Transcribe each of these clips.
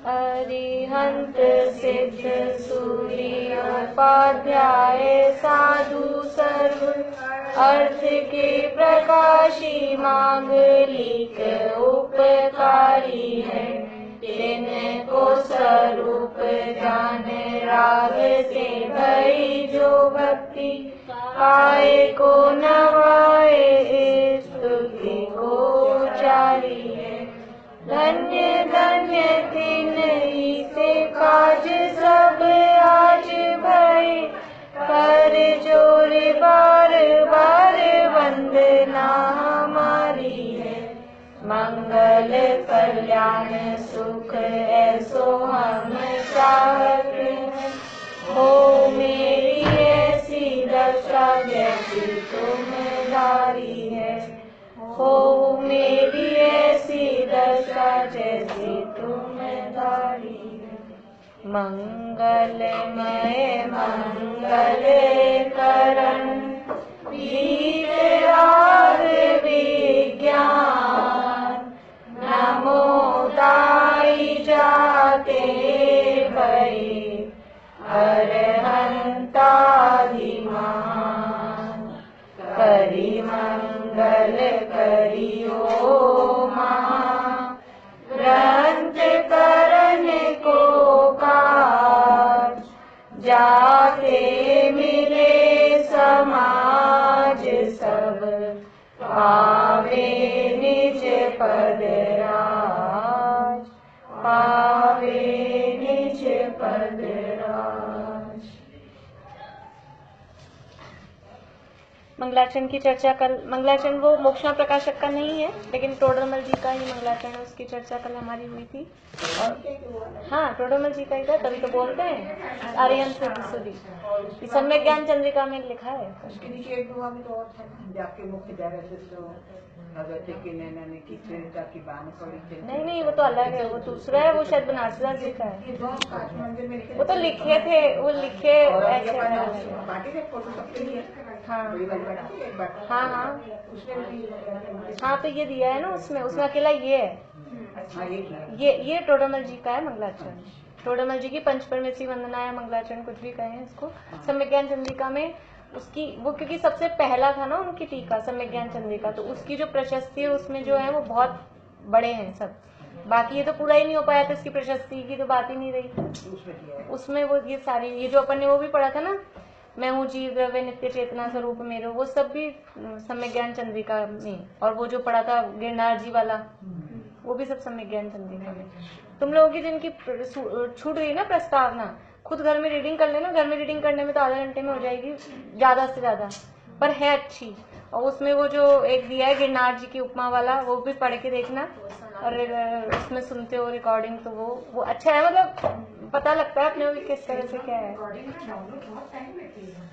अरिहंत सिद्ध सूर्योपाध्याय साधु सर्व अर्थ के प्रकाशी मांगलिक उपकारी है। तिनको स्वरूप जान राग से भई जो भक्ति पाए को नवाए स्तुति को चारी है। धन्य धन्य तिन्ही से काज सब आज भय कर जोर बार बार वंदना हमारी है। मंगल कल्याण सुख ऐसो हम चाहते हैं। हो मेरी ऐसी दशा जैसी तुम्हारी है। हो मेरी ऐसी दशा जैसी तुम्हारी है। मंगलमय मंगल करण वीर राग विज्ञान नमो दाई जाते भई अरहंताधिमान। करी मंगल करियो महा ग्रंथ करण को काज। जाते मिले समाज सब पावे निज पद राज। पावे निज पद राज। मंगलाचरण की चर्चा कल, मंगलाचरण वो मोक्षणा प्रकाशक का नहीं है लेकिन टोडरमल जी का ही मंगलाचरण है, उसकी चर्चा कल हमारी हुई थी। और हाँ, टोडरमल जी का ही था, तभी तो बोलते हैं आर्यन सिद्ध सुधी। सम्यक ज्ञान चंद्रिका में लिखा है। उसके नीचे एक दुआ में तो और था, जाके मुख्य जावे तो भगत के नैना ने की चरिता की बान पड़ी। नहीं, वो तो अलग है, वो दूसरा है, वो शायद बनारस जी का है। वो तो लिखे थे, वो लिखे ऐसे। हाँ, तो ये दिया है ना उसमें अकेला ये है। ये टोडरमल जी का है मंगलाचरण। टोडरमल जी की पंचपरमेश्वरी वंदना या मंगलाचरण कुछ भी कहें इसको। सम्यक ज्ञान चंद्रिका में उसकी वो, क्योंकि सबसे पहला था ना उनकी टीका सम्यक ज्ञान चंद्रिका, तो उसकी जो प्रशस्ति है उसमें जो है वो बहुत बड़े हैं सब। बाकी ये तो पूरा ही नहीं हो पाया था, इसकी प्रशस्ति की तो बात ही नहीं रही। उसमें वो ये सारी, ये जो अपन ने वो भी पढ़ा था ना, मैं हूँ जीव द्रव्य नित्य चेतना स्वरूप मेरो, वो सब भी सम्यक ज्ञान चंद्रिका में। और वो जो पढ़ा था गिरनार जी वाला, वो भी सब सम्यक ज्ञान चंद्रिका में। तुम लोगों की जिनकी छूट गई ना प्रस्तावना, खुद घर में रीडिंग कर लेना। घर में रीडिंग करने में तो आधे घंटे में हो जाएगी ज्यादा से ज्यादा, पर है अच्छी। और उसमें वो जो एक दिया है गिरनार जी की उपमा वाला, वो भी पढ़ के देखना। और उसमें सुनते हो रिकॉर्डिंग, तो वो अच्छा है, मतलब पता लगता है अपने को किस तरह से क्या है।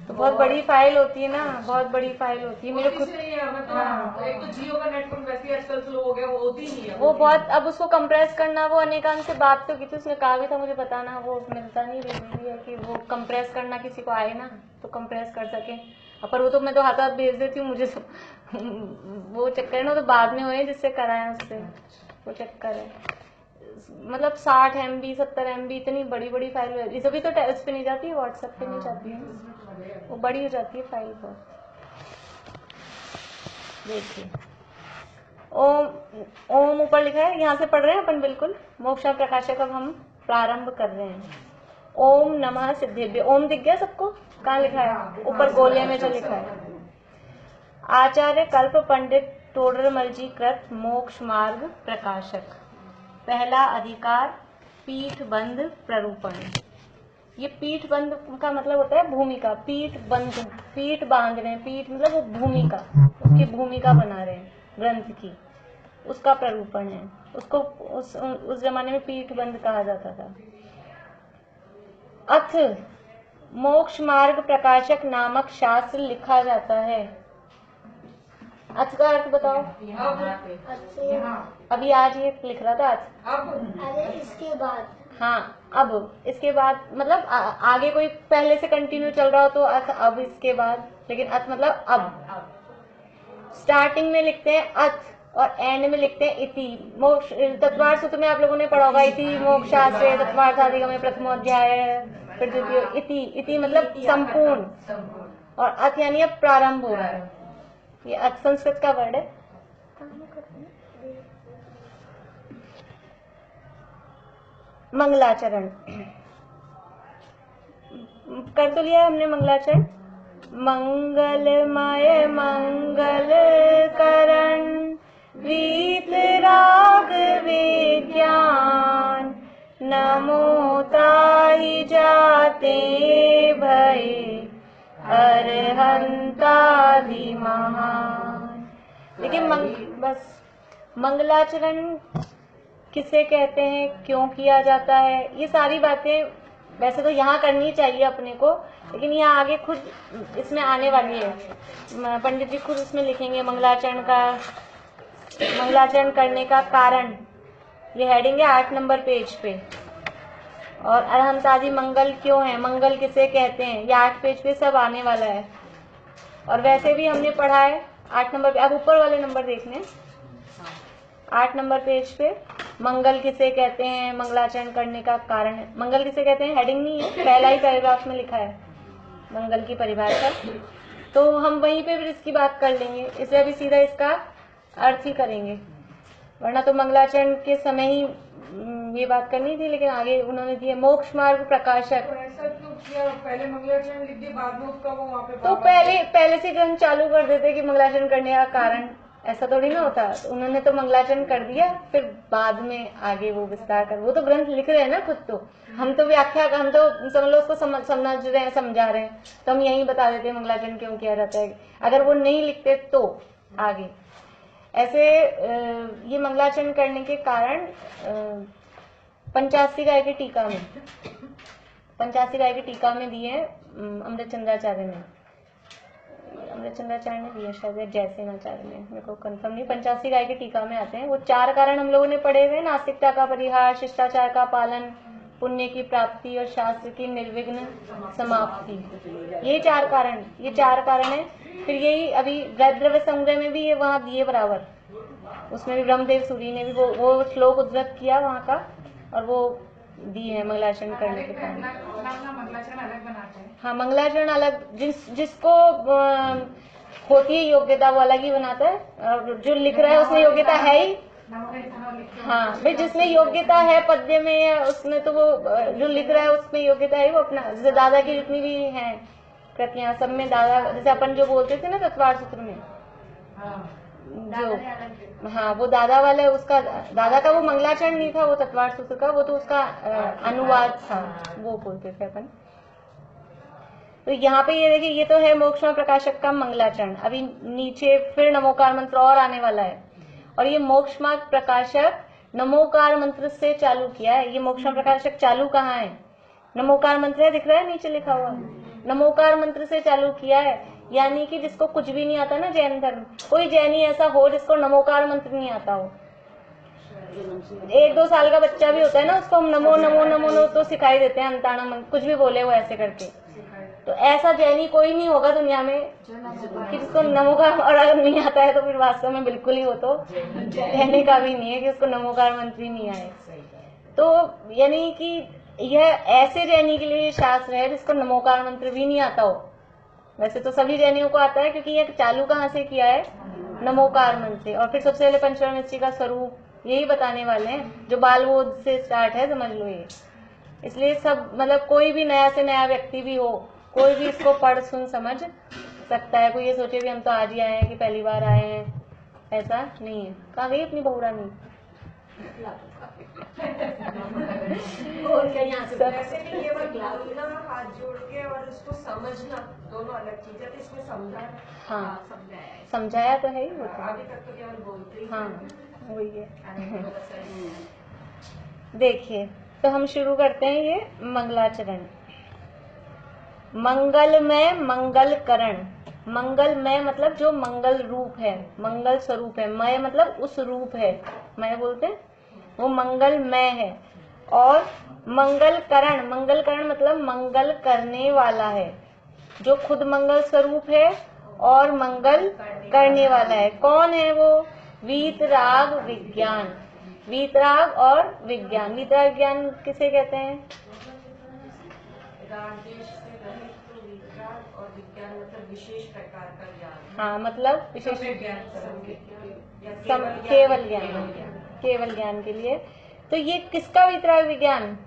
तो बहुत बड़ी फाइल होती है ना, बहुत बड़ी फाइल होती है। मेरे खुद एक तो जियो का नेटवर्क वैसे आजकल स्लो हो गया, वो होती नहीं है वो बहुत। अब उसको कंप्रेस करना, वो अनेकांत से बात तो की थी, उसने कहा भी था मुझे बताना, वो मिलता नहीं है कि वो कंप्रेस करना किसी को आए ना तो कंप्रेस कर सके। पर वो तो मैं तो हाथ भेज देती हूँ, मुझे वो चक्कर है ना, तो बाद में हुए जिससे कराए उससे, वो चक्कर है। मतलब 60 MB 70 MB इतनी बड़ी बड़ी फाइल है। ये सभी तो उस पे नहीं जाती है, व्हाट्सएप पे नहीं जाती है, वो बड़ी हो जाती है फाइल पर। देखिए ओम ऊपर लिखा है, यहाँ से पढ़ रहे हैं अपन बिल्कुल। मोक्षा प्रकाशक अब हम प्रारंभ कर रहे हैं। ओम नमः सिद्धेभ्य। ओम दिख गया सबको? कहाँ लिखा है? ऊपर गोले में जो लिखा है। आचार्य कल्प पंडित टोडरमल जी कृत मोक्ष मार्ग प्रकाशक। पहला अधिकार पीठ बंध प्ररूपण। ये पीठ बंध का मतलब होता है भूमिका। पीठ बंध, पीठ बांध रहे हैं, पीठ मतलब वो भूमिका, उसकी भूमिका बना रहे हैं ग्रंथ की, उसका प्ररूपण है। उसको उस जमाने में पीठ बंध कहा जाता था। अथ मोक्ष मार्ग प्रकाशक नामक शास्त्र लिखा जाता है। अथ का अर्थ बताओ। अभी आज ये लिख रहा था अथ। अरे इसके बाद। हाँ, अब इसके बाद मतलब आगे कोई पहले से कंटिन्यू चल रहा हो तो अथ अब इसके बाद, लेकिन अथ मतलब अब। स्टार्टिंग में लिखते हैं अथ, और एंड में लिखते हैं इति। मोक्ष तत्वार्थ सूत्र में आप लोगों ने पढ़ा होगा, इति मोक्षाश्रय तत्वार्थाधिगमे प्रथमोऽध्याय, फिर द्वितीय। इति, इति मतलब संपूर्ण, और अथ यानी अब प्रारंभ हो रहा है। ये अथ संस्कृत का वर्ड है। मंगलाचरण कर तो लिया हमने मंगलाचरण। मंगलमय मंगल करण वीत राग विज्ञान, नमो ताहि जाते भय अरहंतादि महान। देखिए बस मंगलाचरण किसे कहते हैं, क्यों किया जाता है, ये सारी बातें वैसे तो यहाँ करनी चाहिए अपने को, लेकिन यहाँ आगे खुद इसमें आने वाली है। पंडित जी खुद इसमें लिखेंगे मंगलाचरण करने का कारण। ये हेडिंग है 8 नंबर पेज पे। और अरहंतादि मंगल क्यों है, मंगल किसे कहते हैं, ये 8 पेज पे सब आने वाला है। और वैसे भी हमने पढ़ा है 8 नंबर पे। अब ऊपर वाले नंबर देख लें, 8 नंबर पेज पे मंगल किसे कहते हैं, मंगलाचरण करने का कारण है। मंगल किसे कहते हैं हेडिंग नहीं है, पहला ही पैराग्राफ में लिखा है मंगल की परिभाषा। तो हम वहीं पे फिर इसकी बात कर लेंगे, इसलिए अभी सीधा इसका अर्थ ही करेंगे, वरना तो मंगलाचरण के समय ही ये बात करनी थी, लेकिन आगे उन्होंने दिए मोक्ष मार्ग प्रकाशक। तो ऐसा क्यों किया, पहले मंगलाचरण लिख दिया, बाद में उसका वो वहाँ पे तो पहले से ग्रंथ चालू कर देते कि मंगलाचरण करने का कारण, ऐसा थोड़ी ना होता। तो उन्होंने तो मंगलाचरण कर दिया, फिर बाद में आगे वो विस्तार कर, वो तो ग्रंथ लिख रहे हैं ना खुद। तो हम तो व्याख्या, हम तो समझ लो उसको समझ रहे हैं, समझा रहे हैं, तो हम यही बता देते हैं मंगलाचरण क्यों किया जाता है। अगर वो नहीं लिखते तो आगे ऐसे ये मंगलाचरण करने के कारण 85 गाय की टीका में, 85 गाय की टीका में दिए अमृतचंद्राचार्य ने, अमृतचंद्राचार्य ने दिया शायद, जयसेनाचार्य ने, मेरे को कंफर्म नहीं। 85 गाय की टीका में आते हैं वो 4 कारण हम लोगों ने पढ़े हुए, नास्तिकता का परिहार, शिष्टाचार का पालन, पुण्य की प्राप्ति और शास्त्र की निर्विघ्न समाप्ति। ये 4 कारण है। फिर यही अभी द्रव्य संग्रह में भी ये वहाँ दिए बराबर, उसमें भी ब्रह्मदेव सूरी ने भी वो श्लोक उद्धृत किया वहाँ का, और वो दी है मंगलाचरण करने के कारण। मंगलाचरण अलग बनाते हैं। हाँ, मंगलाचरण अलग, जिसको होती है योग्यता वो अलग ही बनाता है, और जो लिख रहा है उसमें योग्यता है ही। हाँ भाई, जिसमें योग्यता है पद्य में या उसमें, तो वो जो लिख रहा है उसमें योग्यता है वो अपना। जैसे दादा की जितनी भी हैं कृतियां, सब में दादा, जैसे अपन जो बोलते थे ना तत्वार्थ सूत्र में जो, हाँ वो दादा वाला है, उसका दादा का वो मंगलाचरण नहीं था, वो तत्वार्थ सूत्र का, वो तो उसका अनुवाद था, वो बोलते थे अपन। तो यहाँ पे ये देखिए, ये तो है मोक्ष प्रकाशक का मंगलाचरण। अभी नीचे फिर नमोकार मंत्र और आने वाला है, और ये मोक्ष मार्ग प्रकाशक नमोकार मंत्र से चालू किया है। ये मोक्ष प्रकाशक चालू कहाँ है, नमोकार मंत्र है, दिख रहा है नीचे लिखा हुआ, नमोकार मंत्र से चालू किया है। यानी कि जिसको कुछ भी नहीं आता ना जैन धर्म, कोई जैनी ऐसा हो जिसको नमोकार मंत्र नहीं आता हो। 1-2 साल का बच्चा भी होता है ना, उसको हम नमो नमो नमो नो तो सिखाई देते हैं, अंताना मंत्र, कुछ भी बोले वो ऐसे करके। तो ऐसा जैनी कोई नहीं होगा दुनिया में कि जिसको नमोकार, और अगर नहीं आता है तो फिर वास्तव में बिल्कुल ही वो तो कहने का भी नहीं है कि उसको नमोकार मंत्र ही नहीं आए। तो यानी कि यह ऐसे जैनी के लिए शास्त्र है जिसको नमोकार मंत्र भी नहीं आता हो। वैसे तो सभी जैनियों को आता है, क्योंकि यह चालू कहाँ से किया है, नमोकार मंत्र से। और फिर सबसे पहले पंचपरमेष्ठी का स्वरूप यही बताने वाले हैं, जो बालबोध से स्टार्ट है, समझ लो ये। इसलिए सब मतलब कोई भी नया से नया व्यक्ति भी हो, कोई भी इसको पढ़ सुन समझ सकता है। कोई ये सोचे भी हम तो आज ही आए हैं कि पहली बार आए हैं, ऐसा नहीं है। कहाँ गई अपनी बहू रानी? और क्या यहाँ से वैसे भी ये बोलना, हाथ जोड़ के और उसको समझना दोनों अलग चीजें, तो इसमें समझा, हाँ समझाया समझाया तो है ही वो तो। अभी तक तो केवल बोलते ही। हाँ वही है। देखिए, तो हम शुरू करते हैं ये मंगलाचरण। मंगलमय मंगल करण, मंगलमय मतलब जो मंगल रूप है, मंगल स्वरूप है, मय मतलब उस रूप है, मय बोलते हैं, वो मंगलमय है। और मंगल करण, मंगल करण मतलब मंगल करने वाला है, जो खुद मंगल स्वरूप है और मंगल करने वाला है। कौन है वो? वीतराग विज्ञान, वीतराग और विज्ञान। वीतराग विज्ञान किसे कहते हैं? राग द्वेष से रहित तो वीतराग, और विज्ञान मतलब विशेष प्रकार का ज्ञान। हाँ, मतलब विशेष केवल केवल ज्ञान, केवल ज्ञान के लिए। तो ये किसका वीतराग विज्ञान?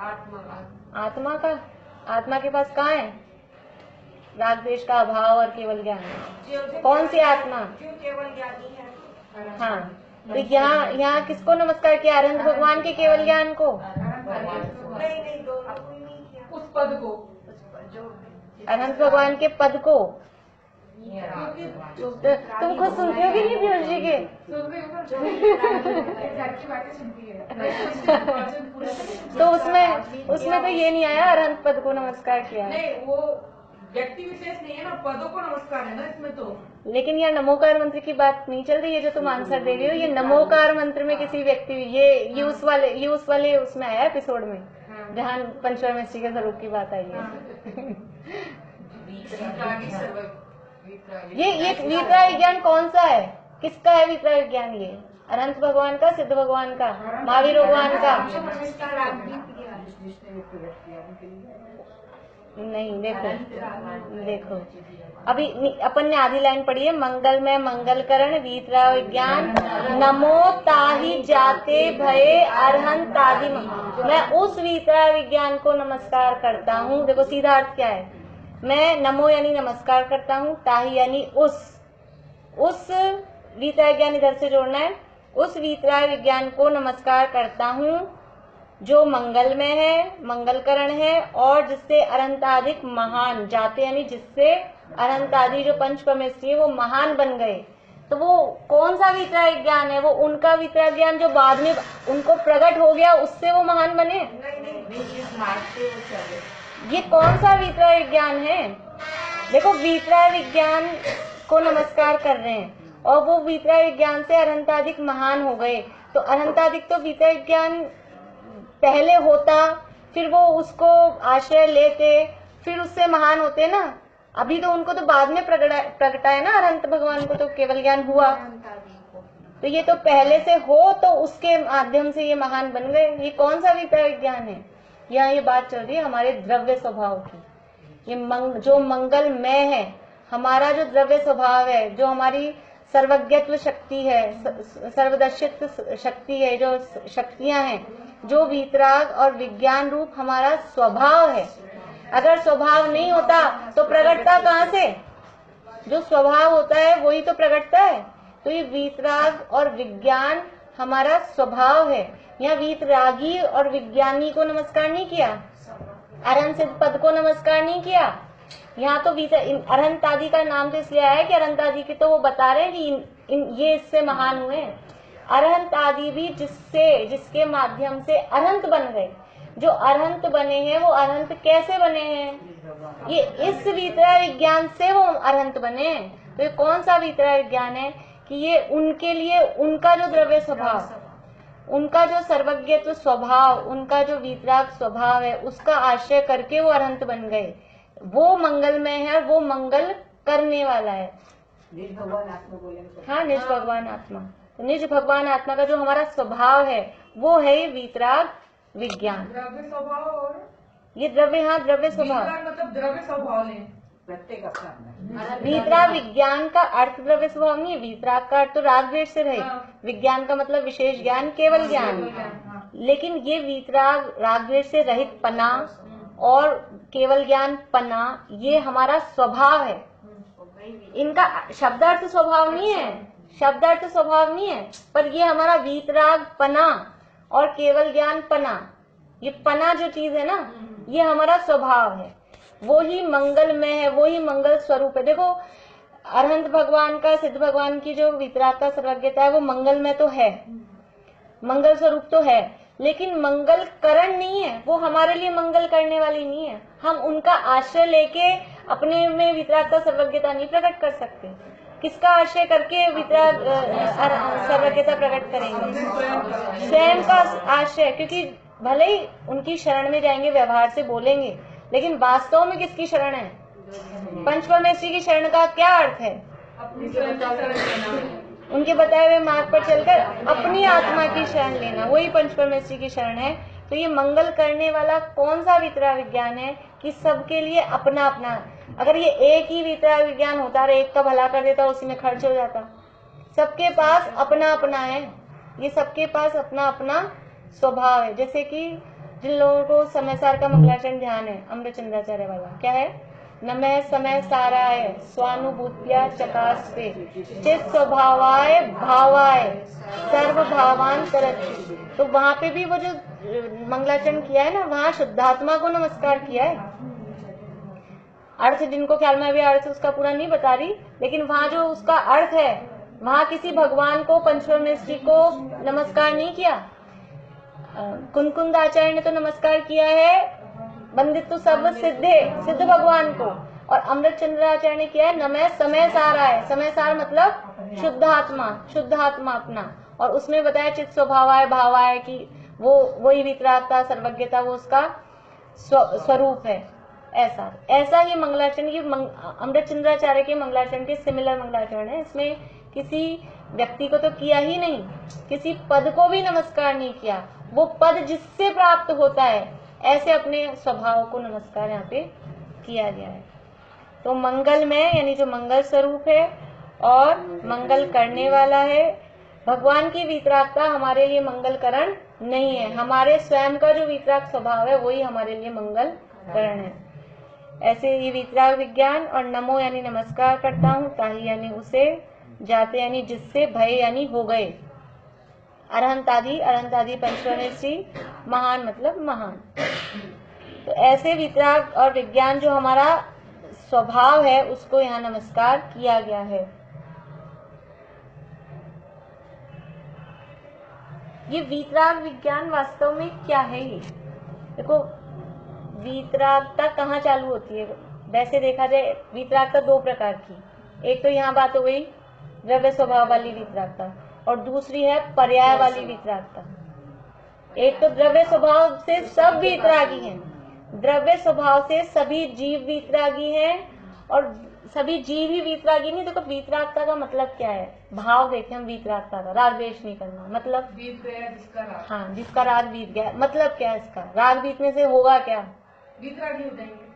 आत्मा का। आत्मा का। आत्मा के पास कहाँ है राग द्वेष का अभाव और केवल ज्ञान? कौन सी आत्मा? जो केवल ज्ञानी है। हाँ, तो यहाँ किसको नमस्कार किया? अरहंत भगवान के केवल ज्ञान को? नहीं, दोनों को नहीं किया। उस पद को, अरहंत भगवान के पद को। तुम खुद सुनते हो कि नहीं पीयूष जी के? तो उसमें तो ये नहीं आया अरहंत पद को नमस्कार किया है। नहीं, वो व्यक्ति विशेष नहीं है ना, पदों को नमस्कार है ना इसमें तो। लेकिन यहाँ नमोकार मंत्र की बात नहीं चल रही है जो तुम आंसर दे रही हो। ये नमोकार मंत्र में किसी व्यक्ति, ये उस वाले उसमें आया एपिसोड में जहाँ पंचपरमेश्वरी के स्वरूप की बात आई है। ये वीतराग विज्ञान कौन सा है? किसका है वीतराग विज्ञान? ये अनंत भगवान का, सिद्ध भगवान का, महावीर भगवान का? नहीं, देखो अभी अपन ने आधी लाइन पढ़ी है। मंगल में मंगलकरण वीतराग विज्ञान, नमो ताहि जाते भये अरहंत आदि। मैं उस वीतराग विज्ञान को नमस्कार करता हूँ। देखो सीधा अर्थ क्या है? मैं नमो यानी नमस्कार करता हूँ, ताहि यानी उस वीतराग विज्ञान इधर से जोड़ना है। उस वीतराग विज्ञान को नमस्कार करता हूँ जो मंगल में है, मंगलकरण है, और जिससे अनंताधिक महान, जाते यानी जिससे अनंतादि जो पंच परमेश्वरी है वो महान बन गए। तो वो कौन सा वीतराग विज्ञान है? वो उनका वीतराग ज्ञान जो बाद में उनको प्रकट हो गया, उससे वो महान बने। ये कौन सा वीतराग विज्ञान है? देखो वीतराग विज्ञान को नमस्कार कर रहे हैं और वो वीतराग विज्ञान से अनंताधिक महान हो गए। तो अनंताधिक तो वीतराग विज्ञान पहले होता, फिर वो उसको आश्रय लेते, फिर उससे महान होते ना। अभी तो उनको तो बाद में प्रगटाया ना अनंत भगवान को, तो केवल ज्ञान हुआ। तो ये तो पहले से हो तो उसके माध्यम से ये महान बन गए। ये कौन सा वीतराग विज्ञान है? यहाँ ये बात चल रही है हमारे द्रव्य स्वभाव की। ये जो मंगलमय है, हमारा जो द्रव्य स्वभाव है, जो हमारी सर्वज्ञत्व शक्ति है, सर्वदर्शित्व शक्ति है, जो शक्तियां हैं, जो वीतराग और विज्ञान रूप हमारा स्वभाव है। अगर स्वभाव नहीं होता तो प्रकटता कहाँ से? जो स्वभाव होता है वही तो प्रकटता है। तो ये वीतराग और विज्ञान हमारा स्वभाव है। यहाँ वीतरागी और विज्ञानी को नमस्कार नहीं किया, अरहंत सिद्ध पद को नमस्कार नहीं किया। यहाँ तो अरहंत आदि का नाम तो इसलिए आया कि अरहंत आदि की तो वो बता रहे हैं कि ये इससे महान हुए। अरहंत आदि भी जिसके माध्यम से अरहंत बन गए। जो अरहंत बने हैं वो अरहंत कैसे बने हैं? ये इस वीतराग विज्ञान से वो अरहंत बने हैं। तो ये कौन सा वीतराग विज्ञान है कि ये उनके लिए उनका जो द्रव्य स्वभाव, उनका जो सर्वज्ञत्व स्वभाव, उनका जो वीतराग स्वभाव है, उसका आश्रय करके वो अरहंत बन गए। वो मंगलमय है और वो मंगल करने वाला है। निज भगवान आत्मा बोलेंगे। हाँ, निज भगवान आत्मा। तो निज भगवान आत्मा का जो हमारा स्वभाव है वो है ये वीतराग विज्ञान। द्रव्य स्वभाव और ये द्रव्य, हाँ द्रव्य स्वभाव, मतलब द्रव्य स्वभाव है प्रत्येक अपना। वीतराग विज्ञान का अर्थ द्रव्य स्वभाव नहीं है। वीतराग का अर्थ तो राग द्वेष से रहित, विज्ञान का मतलब विशेष ज्ञान, केवल ज्ञान। लेकिन ये वीतराग राग द्वेष से रहित पना और केवल ज्ञान पना, ये हमारा स्वभाव है। इनका शब्दार्थ स्वभाव नहीं है, शब्दार्थ स्वभाव नहीं है, पर ये हमारा वीतराग पना और केवल ज्ञान पना, ये पना जो चीज है ना, ये हमारा स्वभाव है। वो ही मंगल में है, वो ही मंगल स्वरूप है। देखो अरहंत भगवान का, सिद्ध भगवान की जो वीतराग का सर्वज्ञता है वो मंगल में तो है, मंगल स्वरूप तो है, लेकिन मंगल करण नहीं है। वो हमारे लिए मंगल करने वाली नहीं है। हम उनका आश्रय लेके अपने में वीतराग का सर्वज्ञता नहीं प्रकट कर सकते। किसका आश्रय करके वीतराग सर्वज्ञता प्रकट करेंगे? स्वयं का आश्रय। क्योंकि भले ही उनकी शरण में जाएंगे, व्यवहार से बोलेंगे, लेकिन वास्तव में किसकी शरण है? पंचपरमेश्वरी की शरण का क्या अर्थ है? उनके बताए हुए मार्ग पर चलकर अपनी आत्मा की शरण लेना, वही पंचपरमेश्वरी की शरण है। तो ये मंगल करने वाला कौन सा वीतराग विज्ञान है कि सबके लिए अपना अपना। अगर ये एक ही वीतराग विज्ञान होता और एक का भला कर देता, उसी में खर्च हो जाता। सबके पास अपना अपना है, ये सबके पास अपना अपना स्वभाव है। जैसे कि जिन लोगों को समय सार का मंगलाचरण ध्यान है, अमृतचंद्राचार्य वाला, क्या है, नमः समय साराय स्वानुभूत्या चकास्ते चित स्वभावाय भावाय सर्व भावान तरति। तो वहां पे भी वो जो मंगलाचरण किया है ना, वहां शुद्धात्मा को नमस्कार किया है। अर्थ जिनको ख्याल में, अभी अर्थ उसका पूरा नहीं बता रही, लेकिन वहां जो उसका अर्थ है, वहां किसी भगवान को, पंचपरमेश्वरी को नमस्कार नहीं किया। कुंकुंद आचार्य ने तो नमस्कार किया है बंदित्व सब सिद्ध भगवान को, और अमृत चंद्राचार्य ने किया है नमः समय साराय। समय सार मतलब शुद्ध आत्मा अपना, और उसमें बताया चित्त स्वभावाय भावाय की वो वही वितरागता सर्वज्ञता वो उसका स्वरूप है। ऐसा ये मंगलाचरण, ये अमृत चंद्राचार्य के मंगलाचरण के सिमिलर मंगलाचरण है। इसमें किसी व्यक्ति को तो किया ही नहीं, किसी पद को भी नमस्कार नहीं किया। वो पद जिससे प्राप्त होता है, ऐसे अपने स्वभाव को नमस्कार यहाँ पे किया गया है। तो मंगल में यानी जो मंगल स्वरूप है और मंगल करने वाला है। भगवान की वीतरागता हमारे लिए मंगलकरण नहीं है, हमारे स्वयं का जो वीतराग स्वभाव है वही हमारे लिए मंगलकरण है। ऐसे ये वीतराग विज्ञान। और नमो यानी नमस्कार करता हूँ, ताही यानी उसे, जाते यानी जिससे, भय यानी हो गए, अरहंतादि पंचपरमेश्वरी, महान मतलब महान। तो ऐसे वितराग और विज्ञान जो हमारा स्वभाव है उसको यहाँ नमस्कार किया गया है। ये वीतराग विज्ञान वास्तव में क्या है? ये देखो, वीतरागता कहाँ चालू होती है? वैसे देखा जाए वीतरागता दो प्रकार की, एक तो यहाँ बात हो गई द्रव्य स्वभाव वाली वीतरागता, और दूसरी है पर्याय वाली वीतरागता। एक तो द्रव्य स्वभाव से सब वीतरागी हैं, द्रव्य स्वभाव से सभी जीव वीतरागी हैं, और सभी जीव ही वीतरागी नहीं। देखो वीतरागता का मतलब क्या है, भाव देखें हम वीतरागता का, राग द्वेष नहीं करना, मतलब बीत गया जिसका राग। हाँ, जिसका राग बीत गया, मतलब क्या है इसका? राग बीतने से होगा क्या? वीतरागी हो जाएंगे।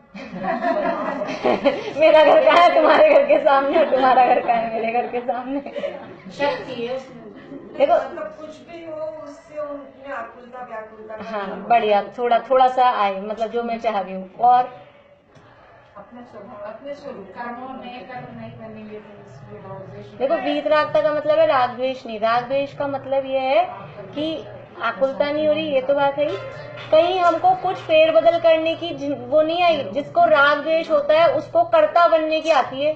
मेरा घर कहाँ है तुम्हारे घर के सामने, और तुम्हारा घर कहाँ है मेरे घर के सामने। शक्ति है। देखो मतलब कुछ भी हो उससे उनमें आकुलता व्याकुलता। हाँ, बढ़िया, थोड़ा सा आए, मतलब जो मैं चाह रही हूँ। और अपने स्वभाव, अपने स्वरूप, कर्मों नए कर्म नहीं बनेंगे तो देखो वीतरागता का मतलब है राग द्वेष नहीं। राग द्वेष का मतलब ये है कि आकुलता नहीं हो रही, ये तो बात है ही। कहीं हमको कुछ फेरबदल करने की वो नहीं आई। जिसको राग द्वेष होता है उसको कर्ता बनने की आती है,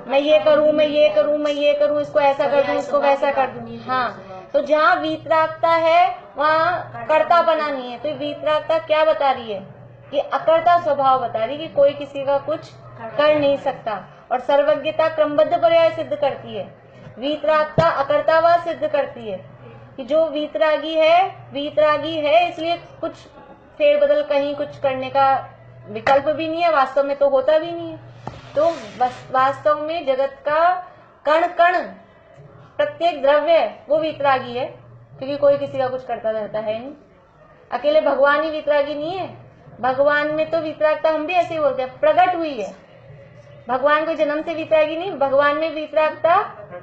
मैं ये करूँ, मैं ये करूँ, मैं ये करूँ, इसको ऐसा कर दूँ, इसको वैसा कर दूँ। हाँ, तो जहाँ वीतरागता है वहाँ कर्ता बना नहीं है। तो वीतरागता क्या बता रही है? ये अकर्ता स्वभाव बता रही कि कोई किसी का कुछ कर नहीं सकता। और सर्वज्ञता क्रमबद्ध पर्याय सिद्ध करती है, वीतरागता अकर्तावाद सिद्ध करती है कि जो वीतरागी है इसलिए कुछ फेरबदल कहीं कुछ करने का विकल्प भी नहीं है, वास्तव में तो होता भी नहीं है। तो वास्तव में जगत का कण कण प्रत्येक द्रव्य वो वीतरागी है, क्योंकि कोई किसी का कुछ करता रहता है नहीं। अकेले भगवान ही वीतरागी नहीं है, भगवान में तो वीतरागता हम भी ऐसे ही बोलते हैं प्रकट हुई है। भगवान को जन्म से वीतरागी नहीं, भगवान में वीतरागता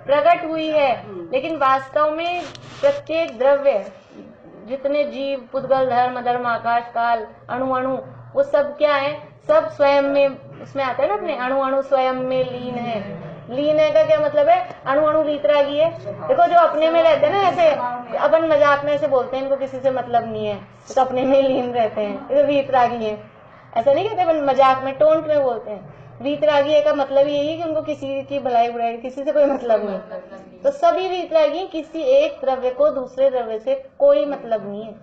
प्रकट हुई है। लेकिन वास्तव में प्रत्येक द्रव्य, जितने जीव, पुद्गल, धर्म, आकाश, काल, अणु, वो सब क्या है? सब स्वयं में, उसमें आता है ना अपने अणु स्वयं में लीन है। लीन है का क्या मतलब है? अणु वीतरागी है। देखो जो अपने में रहते हैं ना, ऐसे अपन मजाक में ऐसे बोलते हैं इनको किसी से मतलब नहीं है, तो अपने में लीन रहते हैं, तो वीतरागी है। ऐसा नहीं कहते अपन मजाक में, टोंट में बोलते हैं। वीतरागी है का मतलब यही है कि उनको किसी की भलाई बुराई, किसी से कोई मतलब नहीं। तो सभी वीतरागी, किसी एक द्रव्य को दूसरे द्रव्य से कोई मतलब नहीं है।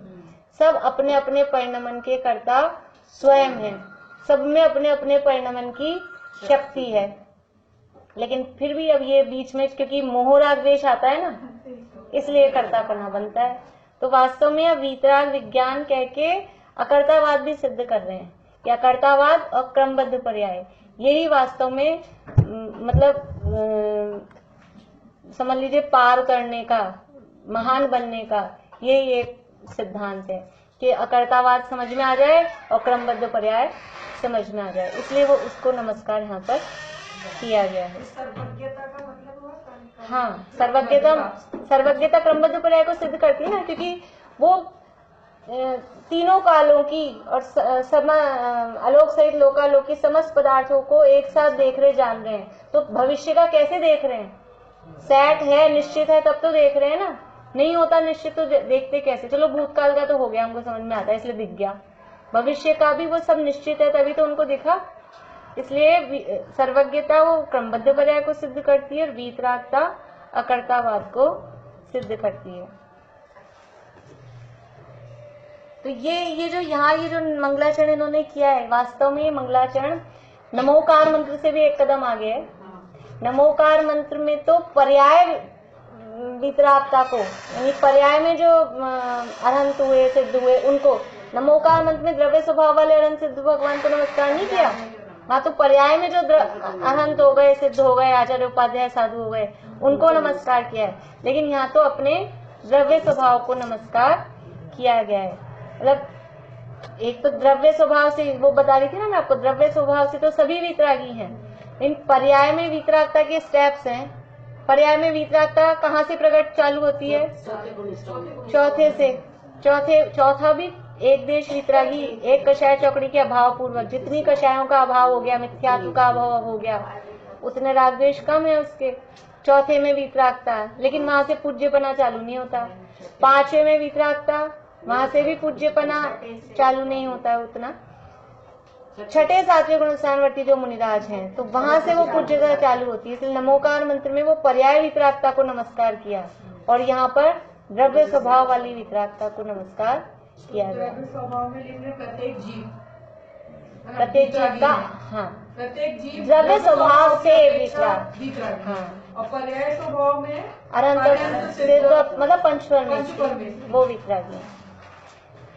सब अपने अपने परिणमन के कर्ता स्वयं है, सब में अपने अपने परिणमन की शक्ति है। लेकिन फिर भी अब ये बीच में क्योंकि मोह राग द्वेष आता है ना, इसलिए कर्तापना बनता है। तो वास्तव में अब वीतराग विज्ञान कह के अकर्तावाद भी सिद्ध कर रहे हैं कि अकर्तावाद और क्रमबद्ध पर्याय, यही वास्तव में मतलब समझ लीजिए पार करने का, महान बनने का, ये एक सिद्धांत है कि अकर्तावाद समझ में आ जाए और क्रमबद्ध पर्याय समझ में आ जाए, इसलिए वो उसको नमस्कार यहाँ पर किया गया है। सर्वज्ञता का मतलब हुआ हाँ, सर्वज्ञता क्रमबद्ध पर्याय को सिद्ध करती है ना, क्योंकि वो तीनों कालों की और आलोक सहित लोकालोक की समस्त पदार्थों को एक साथ देख रहे, जान रहे हैं। तो भविष्य का कैसे देख रहे हैं? सेट है, निश्चित है, तब तो देख रहे हैं ना। नहीं होता निश्चित तो देखते कैसे? चलो भूतकाल का तो हो गया, हमको समझ में आता है इसलिए दिख गया। भविष्य का भी वो सब निश्चित है, तभी तो उनको दिखा। इसलिए सर्वज्ञता वो क्रमबद्ध पर्याय को सिद्ध करती है और वीतरागता अकर्तावाद को सिद्ध करती है। तो ये जो मंगलाचरण इन्होंने किया है, वास्तव में ये मंगलाचरण नमोकार मंत्र से भी एक कदम आगे है। नमोकार मंत्र में तो पर्याय वितरागता को, यानी पर्याय में जो अरहंत हुए, सिद्ध हुए, उनको नमोकार मंत्र में द्रव्य स्वभाव वाले अरहंत सिद्ध भगवान को नमस्कार नहीं किया। वहां तो पर्याय में जो अरहंत हो गए, सिद्ध हो गए, आचार्य उपाध्याय साधु हो गए, उनको नमस्कार किया है। लेकिन यहाँ तो अपने द्रव्य स्वभाव को नमस्कार किया गया है। मतलब एक तो द्रव्य स्वभाव से, वो बता रही थी ना मैं आपको, द्रव्य स्वभाव से तो सभी वीतरागी हैं, लेकिन पर्याय में वीतरागता के स्टेप्स हैं। पर्याय में वीतरागता कहाँ से प्रकट चालू होती है? चौथे से। चौथा भी एक देश वीतरागी, एक कषाय चौकड़ी के अभाव पूर्वक, जितनी कषायों का अभाव हो गया, मिथ्यात्व का अभाव हो गया, उतने राग द्वेष कम है उसके। चौथे में वीतरागता, लेकिन वहां से पूज्यपना चालू नहीं होता। पांचवे में वीतरागता, वहां से भी पूज्यपना चालू नहीं होता है उतना। छठे सातवें गुणस्थानवर्ती जो मुनिराज हैं, तो वहां से वो पूज्यता चालू होती है। इसलिए नमोकार मंत्र में वो पर्याय वितरागता को नमस्कार किया और यहाँ पर द्रव्य स्वभाव वाली वितरागता को नमस्कार किया गया। स्वभाव में लिख रहे प्रत्येक जीव का, हाँ, प्रत्येक जीव द्रव्य स्वभाव से वितराग, हाँ, और पर्याय स्वभाव में अनंत से मतलब पंचपर में वो वितरागी है।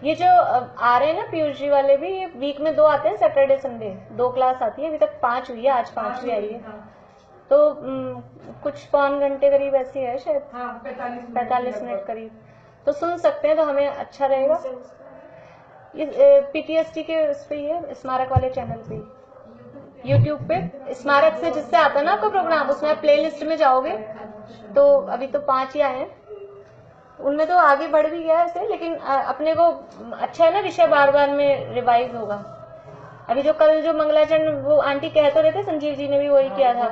ये जो आ रहे हैं ना पीयूष जी वाले भी, ये वीक में 2 आते हैं, सैटरडे संडे 2 क्लास आती है। अभी तक 5 हुई है, आज 5वीं आई है। तो कुछ पौन घंटे करीब ऐसी है शायद, 45 मिनट करीब, तो सुन सकते हैं, तो हमें अच्छा रहेगा। ये पीटीएसटी के उस पे है, स्मारक वाले चैनल पे, यूट्यूब पे स्मारक से जिससे आता है ना आपका प्रोग्राम, उसमें प्ले लिस्ट में जाओगे तो अभी तो 5 ही आए हैं, उनमें तो आगे बढ़ भी गया ऐसे, लेकिन अपने को अच्छा है ना, विषय बार बार में रिवाइज होगा। अभी जो कल जो मंगलाचरण वो आंटी कह तो रहे थे, संजीव जी ने भी वही किया था,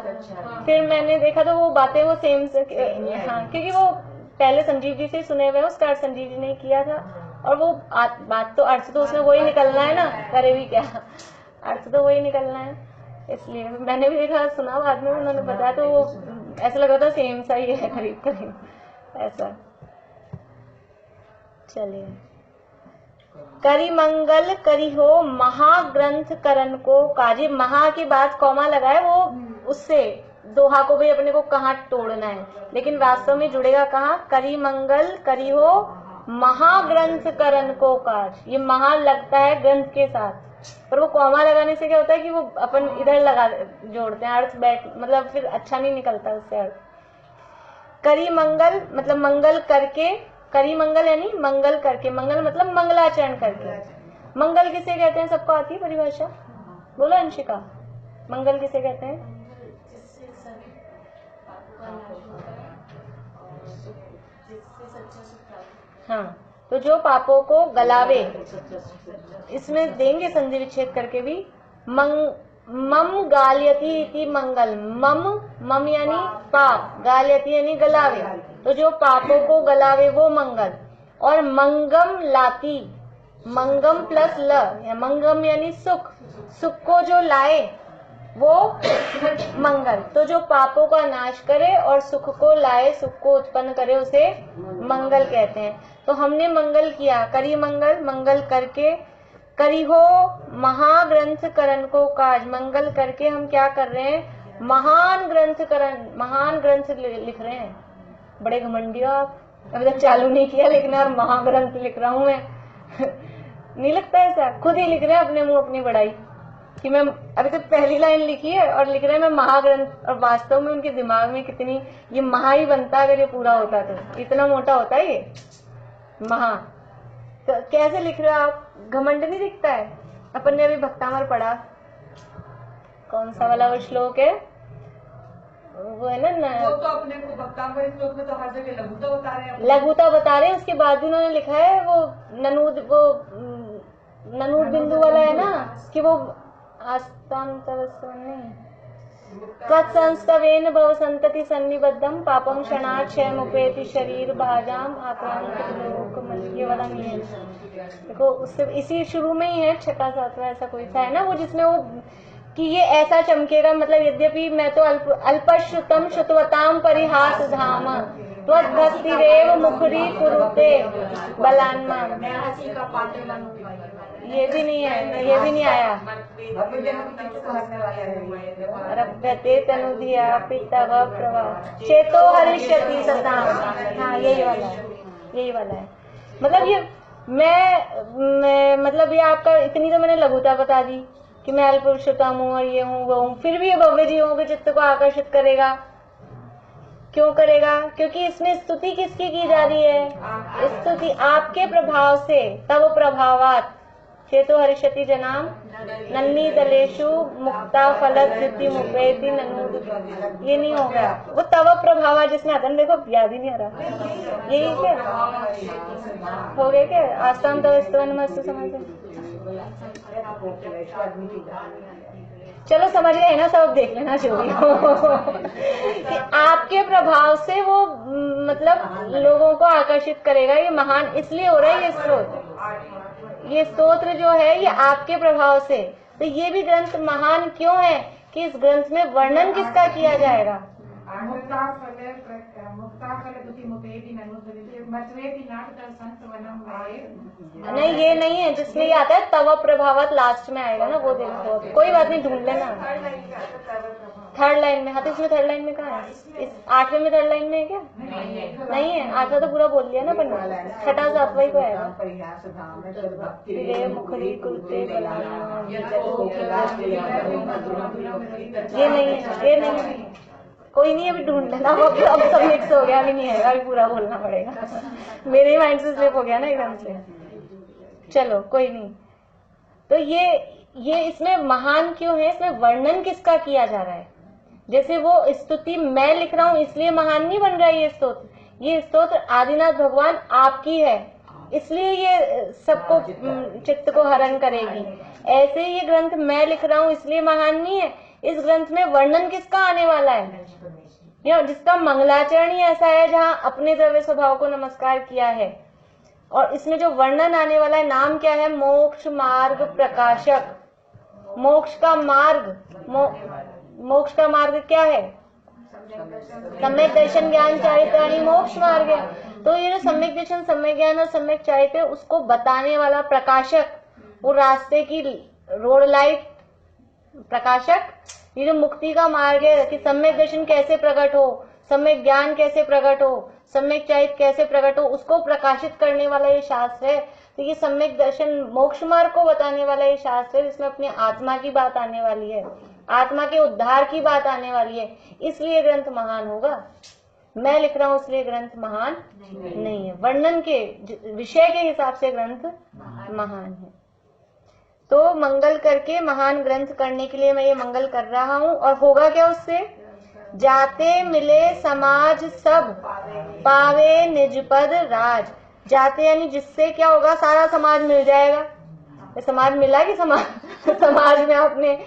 फिर मैंने देखा तो वो बातें वो सेम से, हाँ, क्योंकि वो पहले संजीव जी से सुने हुए हैं, उसका संजीव जी ने किया था, और वो बात तो अर्थ तो उसमें वही निकलना है ना, करे भी क्या, अर्थ तो वही निकलना है। इसलिए मैंने भी देखा, सुना बाद में उन्होंने बताया, तो वो ऐसा लग रहा था सेम सा ही है करीब करीब ऐसा। चलिए, करी मंगल करी हो महाग्रंथ करण को काजी, महा की बात कौमा लगाए, वो उससे दोहा को भी अपने को कहाँ तोड़ना है, लेकिन वास्तव में जुड़ेगा कहाँ? करी मंगल करी हो महाग्रंथ करण को काज। ये महा लगता है ग्रंथ के साथ, पर वो कौमा लगाने से क्या होता है कि वो अपन इधर लगा जोड़ते हैं, अर्थ मतलब फिर अच्छा नहीं निकलता उससे अर्थ। करी मंगल मतलब मंगल करके, करी मंगल यानी मंगल करके, मंगल मतलब मंगलाचरण करके। मंगल किसे कहते हैं? सबको आती है परिभाषा? बोलो अंशिका, मंगल किसे कहते हैं? हाँ, तो जो पापों को गलावे, इसमें देंगे संधि विच्छेद करके भी। मम गाल्यति इति मंगल, मम यानी पाप, गाल्यति यानी गलावे, तो जो पापों को गलावे वो मंगल। और मंगम लाती, मंगम प्लस ल, या मंगम यानी सुख, सुख को जो लाए वो मंगल। तो जो पापों का नाश करे और सुख को लाए, सुख को उत्पन्न करे, उसे मंगल कहते हैं। तो हमने मंगल किया, करी मंगल, मंगल करके, करी हो महाग्रंथ करण को काज, मंगल करके हम क्या कर रहे हैं? महान ग्रंथ करण, महान ग्रंथ लिख रहे हैं। बड़े घमंडी हो आप, अभी तक चालू नहीं किया लेकिन यार महाग्रंथ लिख रहा हूं मैं नहीं लगता ऐसा? खुद ही लिख रहे हैं अपने मुंह अपनी बड़ाई। कि मैं अभी तो पहली लाइन लिखी है और लिख रहे हैं मैं महाग्रंथ, और वास्तव में उनके दिमाग में कितनी ये महा ही बनता अगर ये पूरा होता तो, इतना मोटा होता है ये महा। तो कैसे लिख रहे हो आप, घमंड नहीं दिखता है? अपन ने अभी भक्तामर पढ़ा, कौन सा वाला वो श्लोक है, वो है ना वो तो अपने को भक्तामर श्लोक में तो हर जगह लघुता बता रहे हैं, लघुता बता रहे हैं। उसके बाद भी उन्होंने लिखा है वो ननूद बिंदु वाला है ना, कि वो तत्संस्तवेन भव संतति सन्निबद्धम पापम क्षणात् क्षयमुपेति शरीर भाजाम आक्रांत लोक, ये वाला नहीं है। देखो उससे इसी शुरू में ही है, छठा सातवां ऐसा कोई सा है ना वो, जिसमें वो कि ये ऐसा चमकेगा, मतलब यद्यपि मैं तो अल्पश्रुतम श्रुतवताम परिहास धाम त्वद्भक्तिरेव मुखरी कुरुते बलान्मा। ये भी नहीं है, ये भी नहीं आया। रभ्यते तनुधिया पितव प्रवाह चेतो हरिष्यति सताम। हाँ यही वाला है, यही वाला है। मतलब ये मैं मतलब ये आपका इतनी तो मैंने लघुता बता दी कि मैं अल्पश्रुतम हूँ और ये हूँ वो हूँ, फिर भी ये भव्य जीवों के चित्त को आकर्षित करेगा। क्यों करेगा? क्योंकि इसमें स्तुति किसकी की जा रही है? स्तुति आपके प्रभाव से, तब प्रभावात चेतो हरिष्यति जनाम नन्नी दलेशु मुक्ता फलत सिद्धि मुपेति ननूद। ये नहीं होगा, वो तव प्रभाव जिसमें आता है। देखो याद ही नहीं आ रहा, यही क्या हो गया क्या? आस्ताम तव स्तवन मस्त समझ। चलो समझ गए ना, सब देख लेना जो भी हो कि आपके प्रभाव से वो मतलब लोगों को आकर्षित करेगा। ये महान इसलिए हो रहा है ये स्तोत्र जो है ये आपके प्रभाव से। तो ये भी ग्रंथ महान क्यों है कि इस ग्रंथ में वर्णन किसका किया जाएगा? नहीं ये नहीं है, जिसमें ये आता है तव प्रभावत, लास्ट में आएगा ना, वो देखो। कोई बात नहीं, ढूंढ लेना। थर्ड लाइन में। हाँ तो इसमें थर्ड लाइन में कहाँ है? इस 8वें में थर्ड लाइन में है क्या? नहीं है। 8वां तो पूरा बोल लिया ना अपन, छठा सातवां ही को आएगा। मुखरी कुलते ये नहीं है, ये नहीं है। कोई नहीं, अभी ढूंढ लेना। अब सब मिक्स हो गया, अभी नहीं है, अभी पूरा बोलना पड़ेगा। मेरे ही माइंड से स्लिप हो गया ना एकदम से। चलो कोई नहीं। तो ये इसमें महान क्यों है? इसमें वर्णन किसका किया जा रहा है? जैसे वो स्तुति मैं लिख रहा हूँ इसलिए महान नहीं बन रहा है ये स्तोत्र। ये स्तोत्र आदिनाथ भगवान आपकी है, इसलिए ये सबको चित्त को हरण करेगी। ऐसे ही ये ग्रंथ मैं लिख रहा हूँ इसलिए महान नहीं है। इस ग्रंथ में वर्णन किसका आने वाला है? या जिसका मंगलाचरण ही ऐसा है जहाँ अपने द्रव्य स्वभाव को नमस्कार किया है। और इसमें जो वर्णन आने वाला है, नाम क्या है? मोक्ष मार्ग प्रकाशक। मोक्ष का मार्ग, मोक्ष का मार्ग क्या है? सम्यक दर्शन ज्ञान चारित्राणि मोक्ष मार्ग है। तो ये जो सम्यक दर्शन, सम्यक ज्ञान और सम्यक चारित्र है, उसको बताने वाला प्रकाशक, वो रास्ते की रोड लाइट प्रकाशक, ये जो मुक्ति का मार्ग है कि सम्यक दर्शन कैसे प्रकट हो, सम्यक ज्ञान कैसे प्रकट हो, सम्यक चारित्र कैसे प्रकट हो, उसको प्रकाशित करने वाला ये शास्त्र है। तो ये सम्यक दर्शन मोक्ष मार्ग को बताने वाला ये शास्त्र है, जिसमें अपनी आत्मा की बात आने वाली है, आत्मा के उद्धार की बात आने वाली है। इसलिए ग्रंथ महान होगा। मैं लिख रहा हूँ इसलिए ग्रंथ महान नहीं है। वर्णन के विषय के हिसाब से ग्रंथ महान है। तो मंगल करके महान ग्रंथ करने के लिए मैं ये मंगल कर रहा हूँ। और होगा क्या उससे? जाते मिले समाज सब पावे निज पद राज। जाते यानी जिससे क्या होगा? सारा समाज मिल जाएगा। समाज मिला कि समाज में आपने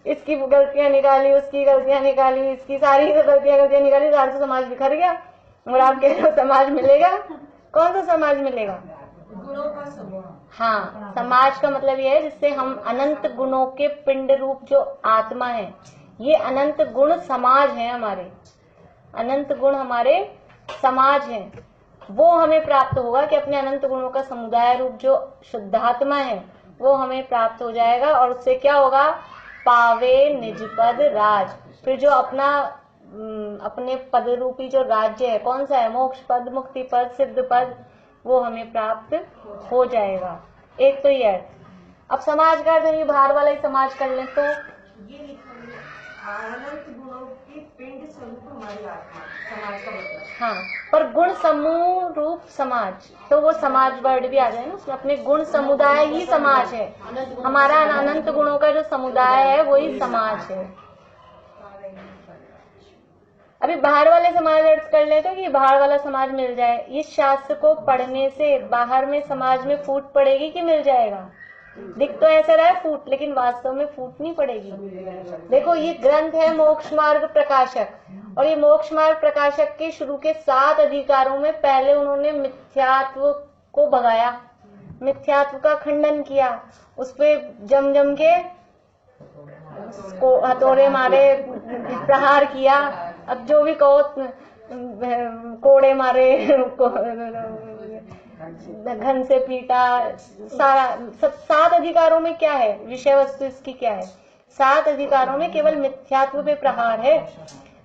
इसकी गलतियां निकाली, उसकी गलतियां निकाली, इसकी सारी गलतियां निकाली, सारा तो समाज बिखर गया। और आप कह रहे हो समाज मिलेगा? कौन सा समाज मिलेगा? गुणों का समूह। हाँ, समाज का मतलब ये है जिससे हम अनंत गुणों के पिंड रूप जो आत्मा है, ये अनंत गुण समाज है हमारे, अनंत गुण हमारे समाज है। वो हमें प्राप्त होगा कि अपने अनंत गुणों का समुदाय रूप जो शुद्धात्मा है वो हमें प्राप्त हो जाएगा। और उससे क्या होगा? पावे निज पद राज। फिर जो अपने पद रूपी जो राज्य है, कौन सा है? मोक्ष पद, मुक्ति पद, सिद्ध पद, वो हमें प्राप्त हो जाएगा। एक तो ये अर्थ। अब समाज का अर्थ बाहर वाला ही समाज कर ले तो ये लिखा है अनंत गुणों की पिंड स्वरूप हमारी आत्मा, समाज का मतलब। हाँ, पर गुण समूह रूप समाज, तो वो समाज वर्ड भी आ जाए ना उसमें, अपने गुण समुदाय ही समाज है। हमारा अनंत गुणों का जो समुदाय है वही समाज है। अभी बाहर वाले समाज अर्थ कर ले तो कि बाहर वाला समाज मिल जाए, इस शास्त्र को पढ़ने से बाहर में समाज में फूट पड़ेगी कि मिल जाएगा? दिख तो ऐसा रहा है फूट, लेकिन वास्तव में फूट नहीं पड़ेगी। देखो ये ग्रंथ है मोक्ष मार्ग प्रकाशक, और ये मोक्ष मार्ग प्रकाशक के शुरू के 7 अधिकारों में पहले उन्होंने मिथ्यात्व को भगाया, मिथ्यात्व का खंडन किया, उस पे जम जम के हथौड़े मारे, प्रहार किया। अब जो भी कहो, कोड़े मारे, घन से पीटा, सारा सब 7 अधिकारों में क्या है, विषय वस्तु इसकी क्या है? 7 अधिकारों में केवल मिथ्यात्व पे प्रहार है।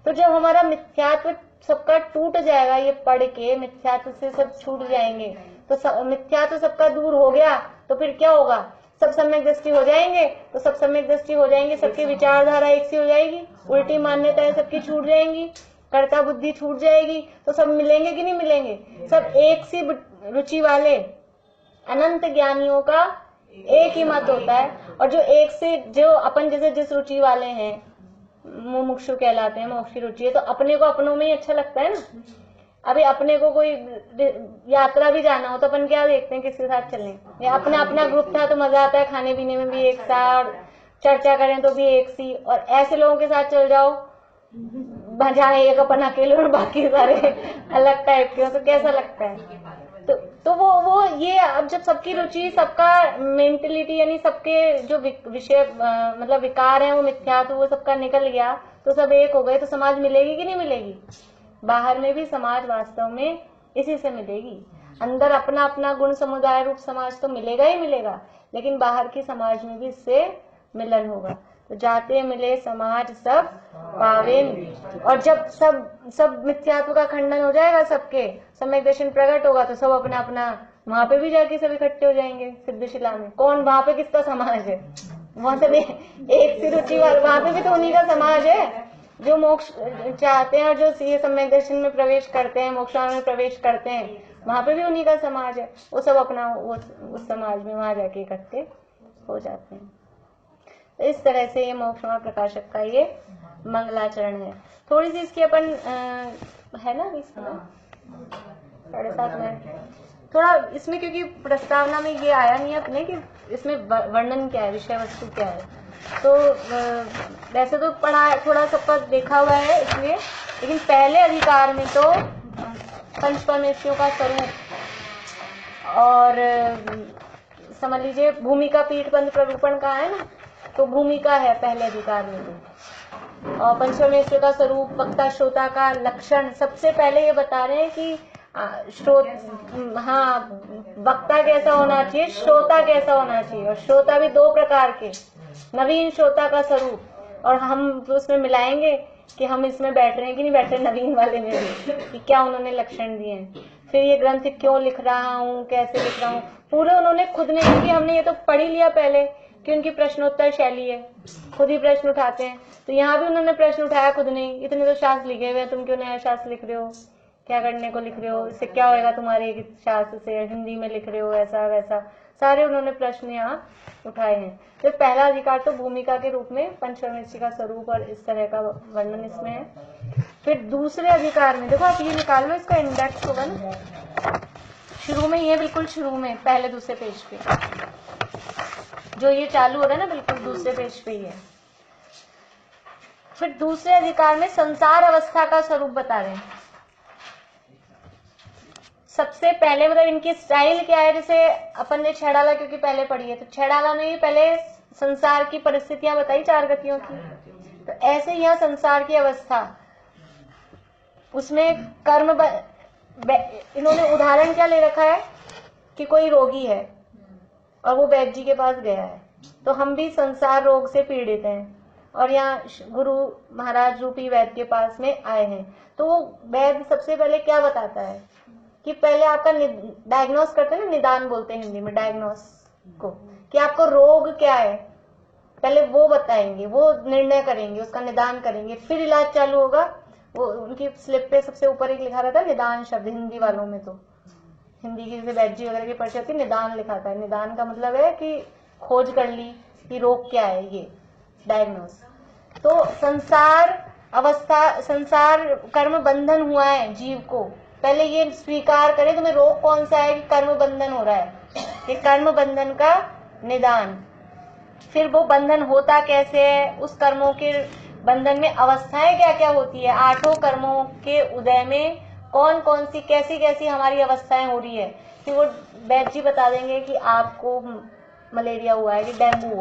तो जब हमारा मिथ्यात्व सबका टूट जाएगा, ये पढ़ के मिथ्यात्व से सब छूट जाएंगे, तो मिथ्यात्व सबका दूर हो गया, तो फिर क्या होगा? सब सम्यक दृष्टि हो जाएंगे, तो सब सम्यक दृष्टि हो जाएंगे, सबकी विचारधारा एक सी हो जाएगी, उल्टी मान्यताएं सबकी छूट जाएंगी, कर्ता बुद्धि छूट जाएगी, तो सब मिलेंगे कि नहीं मिलेंगे? सब एक सी रुचि वाले अनंत ज्ञानियों का एक ही मत होता है, और जो एक से, जो अपन जैसे जिस रुचि वाले हैं, मुमुक्षु कहलाते हैं, मोक्ष की रुचि है, तो अपने को अपनों में ही अच्छा लगता है ना। अभी अपने को कोई यात्रा भी जाना हो तो अपन क्या देखते हैं, किसके साथ चलें? या अपना अपना ग्रुप था तो मजा आता है, खाने पीने में भी एक साथ, चर्चा करें तो भी एक सी, और ऐसे लोगों के साथ चल जाओ जहाँ एक अपन अकेले और बाकी सारे अलग टाइप के हो, तो कैसा लगता है? तो वो ये अब जब सबकी रुचि, सबका मेंटेलिटी, यानी सबके जो विषय मतलब विकार है वो मिथ्यात्व, वो सबका निकल गया, तो सब एक हो गए, तो समाज मिलेगी कि नहीं मिलेगी? बाहर में भी समाज वास्तव में इसी से मिलेगी। अंदर अपना अपना गुण समुदाय रूप समाज तो मिलेगा ही मिलेगा, लेकिन बाहर की समाज में भी इससे मिलन होगा। तो जाते मिले समाज सब पावे मिले, और जब सब मिथ्यात्व का खंडन हो जाएगा, सबके सम्यक दर्शन प्रकट होगा, तो सब अपना अपना वहां पे भी जाके सब इकट्ठे हो जाएंगे सिद्धशिला में। कौन वहां पे किसका समाज है? वहां से एक सी रुचि वाले, वहां पे भी तो उन्हीं का समाज है जो मोक्ष चाहते हैं, और जो ये सम्यक दर्शन में प्रवेश करते हैं, मोक्ष में प्रवेश करते हैं, वहां पे भी उन्हीं का समाज है। वो सब अपना उस समाज में वहां जाके इकट्ठे हो जाते हैं। तो इस तरह से ये मोक्ष मार्ग प्रकाशक का ये मंगलाचरण है। थोड़ी सी इसकी अपन है ना 7:30 मिनट, थोड़ा इसमें, क्योंकि प्रस्तावना में ये आया नहीं अपने कि इसमें वर्णन क्या है, विषय वस्तु क्या है, तो वैसे तो पढ़ा थोड़ा सबका देखा हुआ है इसलिए, लेकिन पहले अधिकार में तो पंच परमेश्वरों का स्वरूप और समझ लीजिए भूमिका पीठ बंध प्ररूपण का है ना, तो भूमिका है पहले अधिकार में तो, और पंच परमेश्वर का स्वरूप, वक्ता श्रोता का लक्षण, सबसे पहले ये बता रहे हैं कि वक्ता कैसा होना चाहिए, श्रोता कैसा होना चाहिए, और श्रोता भी 2 प्रकार के, नवीन श्रोता का स्वरूप, और हम उसमें मिलाएंगे कि हम इसमें बैठ रहे हैं कि नहीं बैठ रहे नवीन वाले में भी, कि क्या उन्होंने लक्षण दिए हैं। फिर ये ग्रंथ क्यों लिख रहा हूँ, कैसे लिख रहा हूँ, पूरे उन्होंने खुद ने, क्योंकि हमने ये तो पढ़ ही लिया पहले कि उनकी प्रश्नोत्तर शैली है, खुद ही प्रश्न उठाते हैं, तो यहाँ भी उन्होंने प्रश्न उठाया खुद ने। इतने तो शास्त्र लिखे हुए हैं, तुम क्यों नया शास्त्र लिख रहे हो, क्या करने को लिख रहे हो, इससे क्या होएगा तुम्हारे शास्त्र से, हिंदी में लिख रहे हो, ऐसा वैसा, सारे उन्होंने प्रश्न यहाँ उठाए हैं। तो पहला अधिकार तो भूमिका के रूप में पंच परमेश्वर का स्वरूप और इस तरह का वर्णन इसमें है। फिर दूसरे अधिकार में देखो, आप ये निकाल लो, इसका इंडेक्स होगा ना शुरू में, ये बिल्कुल शुरू में पहले दूसरे पेज पे जो ये चालू हो रहा है ना, बिल्कुल दूसरे पेज पे ही है। फिर दूसरे अधिकार में संसार अवस्था का स्वरूप बता रहे हैं। सबसे पहले मतलब इनकी स्टाइल क्या है, जैसे अपन ने छेड़ाला क्योंकि पहले पढ़ी है, तो छेड़ाला में ही पहले संसार की परिस्थितियां बताई 4 गतियों की, तो ऐसे यहाँ संसार की अवस्था, उसमें कर्म इन्होंने उदाहरण क्या ले रखा है कि कोई रोगी है और वो वैद्य जी के पास गया है, तो हम भी संसार रोग से पीड़ित हैं और यहाँ गुरु महाराज रूपी वैद्य के पास में आए हैं। तो वो वैद्य सबसे पहले क्या बताता है कि पहले आपका डायग्नोस करते हैं ना, निदान बोलते हैं हिंदी में, डायग्नोस को कि आपको रोग क्या है, पहले वो बताएंगे, वो निर्णय करेंगे, उसका निदान करेंगे, फिर इलाज चालू होगा। वो उनकी स्लिप पे सबसे ऊपर एक लिखा रहता है निदान शब्द, हिंदी वालों में तो हिंदी की जैसे वैद्य वगैरह की पर्ची होती है, निदान लिखा था। निदान का मतलब है कि खोज कर ली कि रोग क्या है, ये डायग्नोस। तो संसार कर्म बंधन हुआ है जीव को, पहले ये स्वीकार करे तुम्हें रोग कौन सा है कि कर्म बंधन हो रहा है, ये कर्म बंधन का निदान। फिर वो बंधन होता कैसे है, उस कर्मों के बंधन में अवस्थाएं क्या क्या होती है, 8 कर्मों के उदय में कौन कौन सी कैसी कैसी हमारी अवस्थाएं हो रही है। फिर वो वैद्य जी बता देंगे कि आपको मलेरिया हुआ है कि डेंगू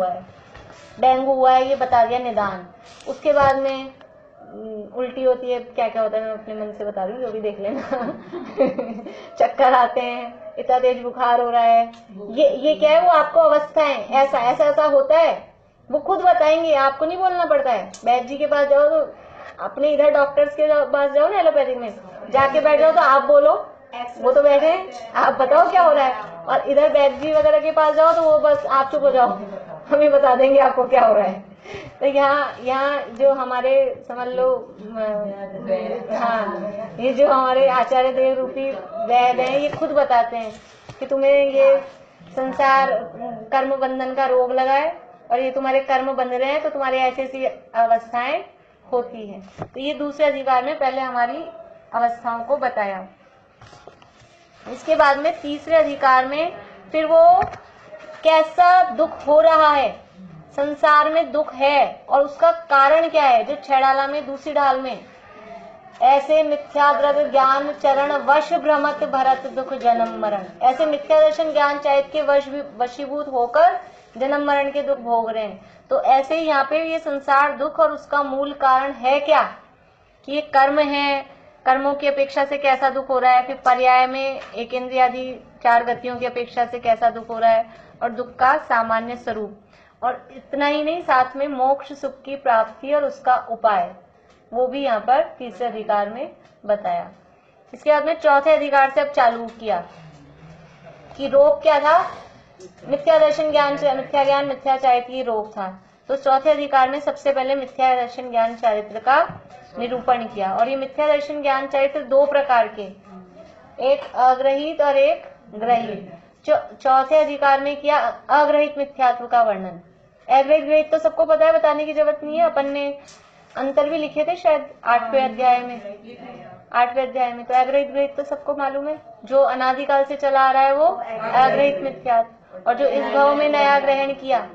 हुआ है, ये बता दिया निदान। उसके बाद में उल्टी होती है, क्या क्या होता है मैं अपने मन से बता रही हूँ, जो भी देख लेना चक्कर आते हैं, इतना तेज बुखार हो रहा है, ये क्या है, वो आपको अवस्थाएं ऐसा ऐसा ऐसा होता है, वो खुद बताएंगे, आपको नहीं बोलना पड़ता है। वैद्य जी के पास जाओ तो अपने इधर डॉक्टर्स के पास जाओ ना, एलोपैथिक में जाके बैठ जाओ तो आप बोलो, वो तो बैठे हैं, आप बताओ क्या हो रहा है। और इधर वैद्य जी वगैरह के पास जाओ तो वो बस आप चुप हो जाओ, हम ही बता देंगे आपको क्या हो रहा है। तो यहाँ जो हमारे समझ लो हाँ, ये जो हमारे आचार्य देव रूपी वैद्य हैं, ये खुद बताते हैं कि तुम्हें ये संसार कर्म बंधन का रोग लगा है और ये तुम्हारे कर्म बंध रहे हैं, तो तुम्हारी ऐसी ऐसी अवस्थाएं होती है। तो ये दूसरे अधिकार में पहले हमारी अवस्थाओं को बताया। इसके बाद में तीसरे अधिकार में फिर वो कैसा दुख हो रहा है, संसार में दुख है और उसका कारण क्या है, जो 6 डाला में दूसरी डाल में ऐसे मिथ्या द्रव्य ज्ञान चरण वश भ्रमत भरत दुख जन्म मरण, ऐसे मिथ्या दर्शन ज्ञान चैत के वशीभूत होकर जन्म मरण के दुख भोग रहे हैं। तो ऐसे ही यहाँ पे ये संसार दुख और उसका मूल कारण है क्या, कि ये कर्म है, कर्मों की अपेक्षा से कैसा दुख हो रहा है, फिर पर्याय में एक इंद्रिय आदि 4 गतियों की अपेक्षा से कैसा दुख हो रहा है, और दुख का सामान्य स्वरूप। और इतना ही नहीं, साथ में मोक्ष सुख की प्राप्ति और उसका उपाय, वो भी यहाँ पर तीसरे अधिकार में बताया। इसके बाद में चौथे अधिकार से अब चालू किया कि रोग क्या था, मिथ्या दर्शन ज्ञान, मिथ्या ज्ञान मिथ्या चारित्र रोग था। तो चौथे अधिकार में सबसे पहले मिथ्या दर्शन ज्ञान चारित्र का निरूपण किया। और ये मिथ्या दर्शन ज्ञान चारित्र 2 प्रकार के, एक अग्रहित और एक ग्रहित। चौथे अधिकार में किया अग्रहित मिथ्यात्व का वर्णन। अग्रहित ग्रहित तो सबको पता है, बताने की जरूरत नहीं है, अपन ने अंतर भी लिखे थे शायद 8वें अध्याय में। तो अग्रहित ग्रहित तो सबको मालूम है, जो अनादिकाल से चला आ रहा है वो अग्रहित मिथ्यात्व, और जो इस भाव में नया ग्रहण किया,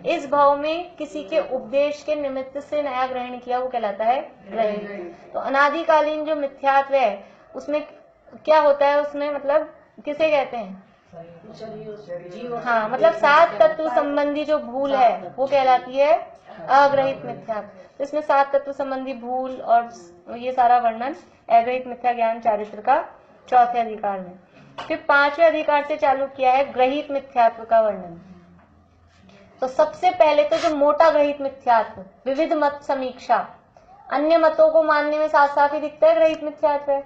इस भाव में किसी के उपदेश के निमित्त से नया ग्रहण किया, वो कहलाता है ग्रहित। तो अनादिकालीन जो मिथ्यात्व है उसमें क्या होता है, उसमें मतलब किसे कहते हैं, हाँ, मतलब 7 तत्व संबंधी जो भूल है वो कहलाती है अग्रहित मिथ्यात्व। तो इसमें 7 तत्व संबंधी भूल और ये सारा वर्णन अग्रहित मिथ्या ज्ञान चारित्र का चौथे अधिकार में। फिर 5वें अधिकार से चालू किया है ग्रहित मिथ्यात्व का वर्णन। तो सबसे पहले तो जो मोटा ग्रहित मिथ्यात्व, विविध मत समीक्षा, अन्य मतों को मानने में साफ साफ ही दिखता है ग्रहित मिथ्यात्व है।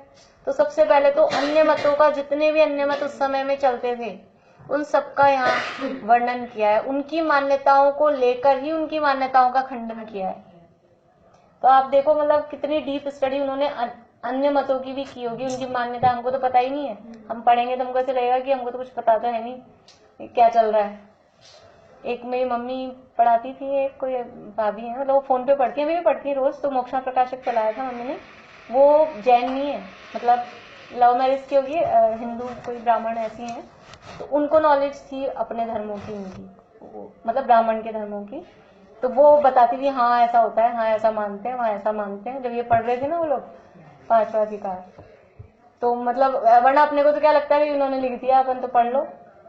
तो सबसे पहले तो अन्य मतों का, जितने भी अन्य मत उस समय में चलते थे, उन सबका यहाँ वर्णन किया है। उनकी मान्यताओं को लेकर ही उनकी मान्यताओं का खंडन किया है। तो आप देखो मतलब कितनी डीप स्टडी उन्होंने अन्य मतों की भी की होगी। उनकी मान्यता हमको तो पता ही नहीं है, हम पढ़ेंगे तो हमको ऐसे लगेगा कि हमको तो कुछ पता तो है नहीं क्या चल रहा है। एक मेरी मम्मी पढ़ाती थी, एक कोई भाभी है, मतलब वो फोन पे पढ़ती है, अभी भी पढ़ती है रोज। तो मोक्षा प्रकाशक चलाया था मम्मी ने, वो जैन नहीं है, मतलब लव मैरिज की होगी, हिंदू कोई ब्राह्मण ऐसी हैं, तो उनको नॉलेज थी अपने धर्मों की, उनकी मतलब ब्राह्मण के धर्मों की। तो वो बताती थी हाँ ऐसा होता है, हाँ ऐसा मानते हैं, वहाँ ऐसा मानते हैं। जब ये पढ़ रहे थे ना वो लोग 5वां अधिकार, तो मतलब वरना अपने को तो क्या लगता है कि उन्होंने लिख दिया, अपन तो पढ़ लो,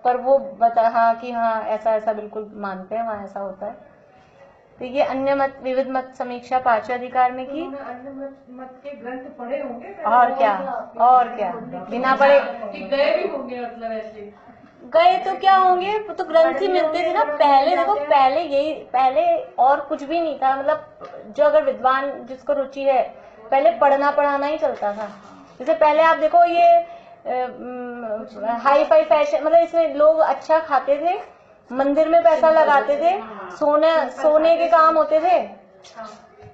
पर वो बता हाँ कि हाँ ऐसा ऐसा बिल्कुल मानते हैं, वहाँ ऐसा होता है। तो ये अन्य मत, विविध मत समीक्षा 5वें अधिकार में की। अन्य मत के ग्रंथ पढ़े होंगे, और क्या बिना पढ़े गए भी होंगे, मतलब ऐसे गए तो क्या होंगे, तो ग्रंथ ही मिलते थे ना पहले। देखो पहले और कुछ भी नहीं था, मतलब जो अगर विद्वान जिसको रुचि है, पहले पढ़ना पढ़ाना ही चलता था। जैसे पहले आप देखो ये हाई फाई फैशन, मतलब इसमें लोग अच्छा खाते थे मंदिर में पैसा लगाते थे, सोने के काम होते थे,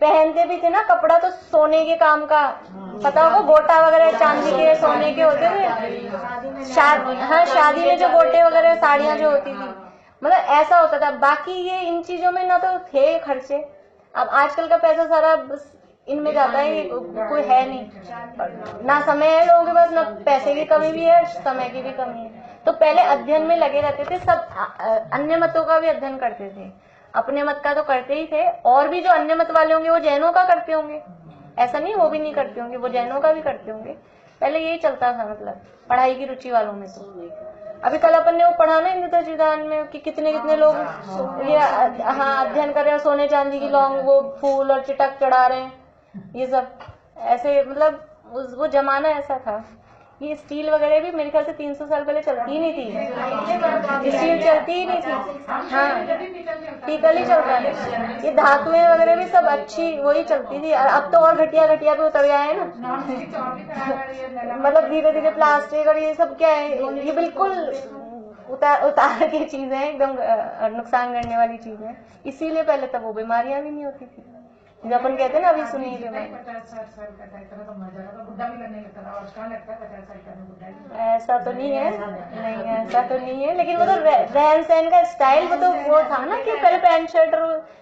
पहनते भी थे ना कपड़ा तो सोने के काम का, पता होगा गोटा वगैरह चांदी के सोने के होते थे। शादी में जो गोटे वगैरह साड़ियां जो होती थी, मतलब ऐसा होता था। बाकी ये इन चीजों में ना तो थे खर्चे। अब आजकल का पैसा सारा बस इनमें जाता है, कोई है नहीं ना, समय है लोगों के पास, ना पैसे की कमी भी है, समय की भी कमी है। तो पहले अध्ययन में लगे रहते थे सब, अन्य मतों का भी अध्ययन करते थे, अपने मत का तो करते ही थे, और भी जो अन्य मत वाले होंगे वो जैनों का करते होंगे, ऐसा नहीं वो भी नहीं करते होंगे, वो जैनों का भी करते होंगे। पहले यही चलता था, मतलब पढ़ाई की रुचि वालों में। तो अभी कल अपन ने वो पढ़ा ना हिंदू तज्वीदान में कि कितने लोग ये अध्ययन कर रहे हैं, सोने चांदी की लौंग वो फूल और चिटक चढ़ा रहे हैं, ये सब ऐसे, मतलब वो जमाना ऐसा था। ये स्टील वगैरह भी मेरे ख्याल से 300 साल पहले चलती ही नहीं थी, स्टील चलती ही नहीं थी। हाँ, पीतल ही चलता है। ये धातुएं वगैरह भी सब अच्छी वही चलती थी। अब तो और घटिया घटिया पे उतर गया है ना, मतलब धीरे धीरे प्लास्टिक और ये सब क्या है, ये बिल्कुल उतार की चीजें हैं, एकदम नुकसान करने वाली चीजें। इसीलिए पहले तब वो बीमारियां भी नहीं होती थी, जो अपन कहते हैं ना अभी सुनिए बीमारी। ऐसा तो नहीं है, नहीं ऐसा तो नहीं है, लेकिन वो तो रहन सहन का स्टाइल, वो था ना कि पहले पैंट शर्ट,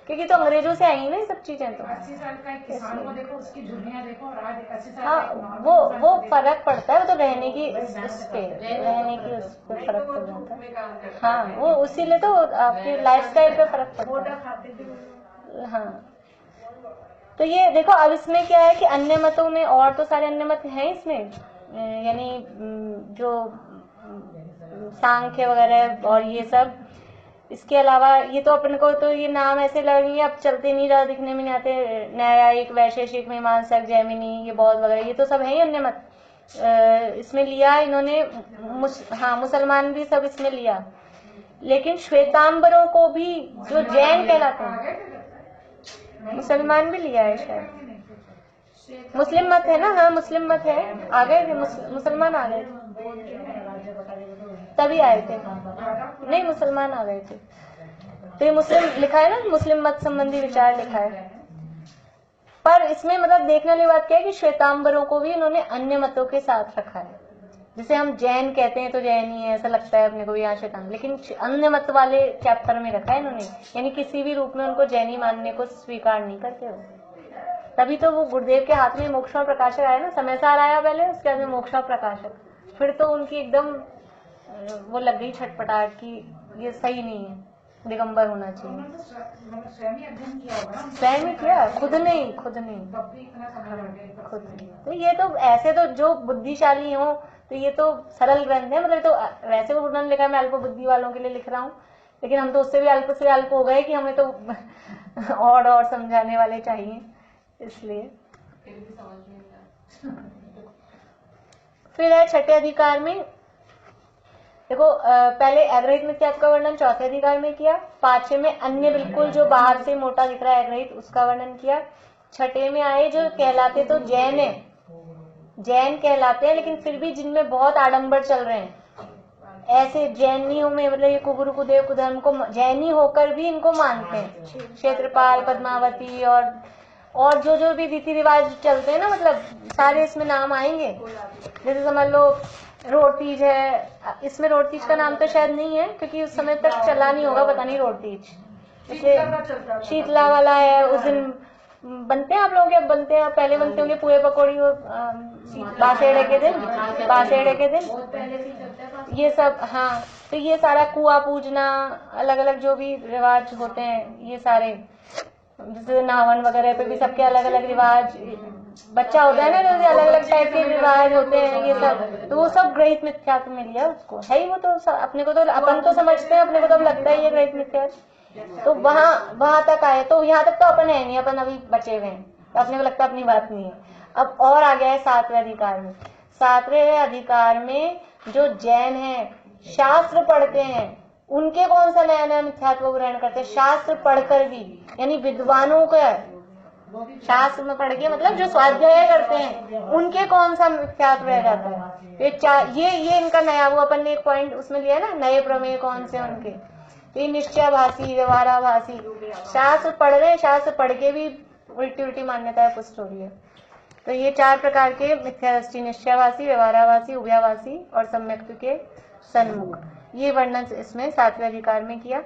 क्योंकि तो अंग्रेजों से आई ना ये सब चीजें। तो 80 साल का एक किसान को देखो, उसकी झुर्रियां देखो, और आज 80 साल हाँ, वो फर्क पड़ता है, वो तो रहने की उस पे फर्क पड़ जाता है। हाँ, वो उसीलिए तो आपके लाइफस्टाइल पे फर्क पड़ता है। हाँ, तो ये देखो, अब इसमें क्या है कि अन्य मतों में और तो सारे अन्य मत हैं इसमें, यानी जो सांख्य वगैरह और ये सब। इसके अलावा ये तो अपन को तो ये नाम ऐसे लगेंगे, अब चलते नहीं, ज्यादा दिखने में नहीं आते, न्यायिक, वैशेषिक, मीमांसक, जैमिनी, ये बौद्ध वगैरह, ये तो सब है ही अन्य मत। इसमें लिया इन्होंने, मुसलमान भी सब इसमें लिया, लेकिन श्वेतांबरों को भी जो जैन कहलाते हैं, मुसलमान भी लिया है शायद, मुस्लिम मत है ना, हाँ मुस्लिम मत है, आ गए थे मुसलमान, आ गए तभी आए थे, नहीं मुसलमान आ गए थे। तो ये मुस्लिम लिखा है ना, मुस्लिम मत संबंधी विचार लिखा है। पर इसमें मतलब देखने वाली बात क्या है कि श्वेतांबरों को भी इन्होंने अन्य मतों के साथ रखा है। जिसे हम जैन कहते हैं तो जैन ही है, ऐसा लगता है अपने को यहाँ श्वेतांबर, लेकिन अन्य मत वाले चैप्टर में रखा है इन्होंने, यानी किसी भी रूप में उनको जैनी मानने को स्वीकार नहीं करते हो। तभी तो वो गुरुदेव के हाथ में मोक्ष और प्रकाशक आया ना, समयसार आया पहले, उसके बाद में मोक्ष और प्रकाशक, फिर तो उनकी एकदम वो लग गई छटपटाहट की ये सही नहीं है, दिगंबर होना चाहिए। स्वयं किया, खुद नहीं खुद नहीं। तो ये तो ऐसे तो जो बुद्धिशाली हो तो ये तो सरल ग्रंथ है, मतलब तो वैसे वो उन्होंने लिखा, मैं अल्प बुद्धि वालों के लिए लिख रहा हूँ, लेकिन हम तो उससे भी अल्प हो गए कि हमें तो और समझाने वाले चाहिए, इसलिए। फिर है छठे अधिकार में, देखो पहले एग्रहित मिथ्यात्व का वर्णन चौथे अधिकार में किया, पांचवें में अन्य बिल्कुल जो बाहर से मोटा दिख रहा है एग्रहित, उसका वर्णन किया। छठे में आए जो कहलाते तो जैन है, जैन कहलाते हैं, लेकिन फिर भी जिनमें बहुत आडंबर चल रहे हैं, ऐसे जैनियों में, मतलब ये कुबुर कुदेव कुधर्म को जैनी होकर भी इनको मानते हैं, क्षेत्रपाल, पद्मावती और जो भी रीति रिवाज चलते हैं ना, मतलब सारे इसमें नाम आएंगे। जैसे समझ लो रोडतीज है, इसमें रोडतीज का नाम तो शायद नहीं है क्योंकि उस समय तक चला नहीं होगा, पता नहीं रोडतीज, इसलिए शीतला वाला है, उस दिन बनते हैं आप लोगों के, अब बनते हैं, पहले बनते होंगे पुए पकौड़ी, वो बासेड़े के दिन ये सब। हाँ, तो ये सारा कुआ पूजना, अलग अलग जो भी रिवाज होते हैं ये सारे, जैसे नावन वगैरह पे भी सबके अलग अलग रिवाज, बच्चा होता है ना, जैसे अलग अलग टाइप के रिवाज होते हैं ये सब, तो वो सब ग्रहित मिथ्यात्व में लिया उसको, है ही वो तो अपने को तो अपन तो समझते हैं, अपने को तो लगता है ये ग्रहित मिथ्यात्व, तो वहां तक आए, तो यहाँ तक तो अपन है नहीं, अपन अभी बचे हुए हैं, तो अपने को लगता है अपनी बात नहीं है। अब और आ गया है सातवें अधिकार में। सातवें अधिकार में जो जैन है, शास्त्र पढ़ते हैं, उनके कौन सा नया नया मिथ्यात्व ग्रहण करते हैं, शास्त्र पढ़कर भी, यानी विद्वानों का शास्त्र में पढ़ के, मतलब जो स्वाध्याय करते हैं उनके कौन सा मिथ्यात्व रह जाता है। ये इनका नया, वो अपन ने एक पॉइंट उसमें लिया ना, नए प्रमेय कौन से उनके, तो ये निश्चयाभासी, व्यवहाराभासी, शास्त्र पढ़ रहे हैं, शास्त्र पढ़ के भी उल्टी उल्टी मान्यताएं पुष्ट हो रही है। तो ये 4 प्रकार के मिथ्या दृष्टि, निश्चयाभासी, व्यवहाराभासी, उभयाभासी और सम्यक्त्व के सन्मुख, ये वर्णन इसमें 7वें अधिकार में किया।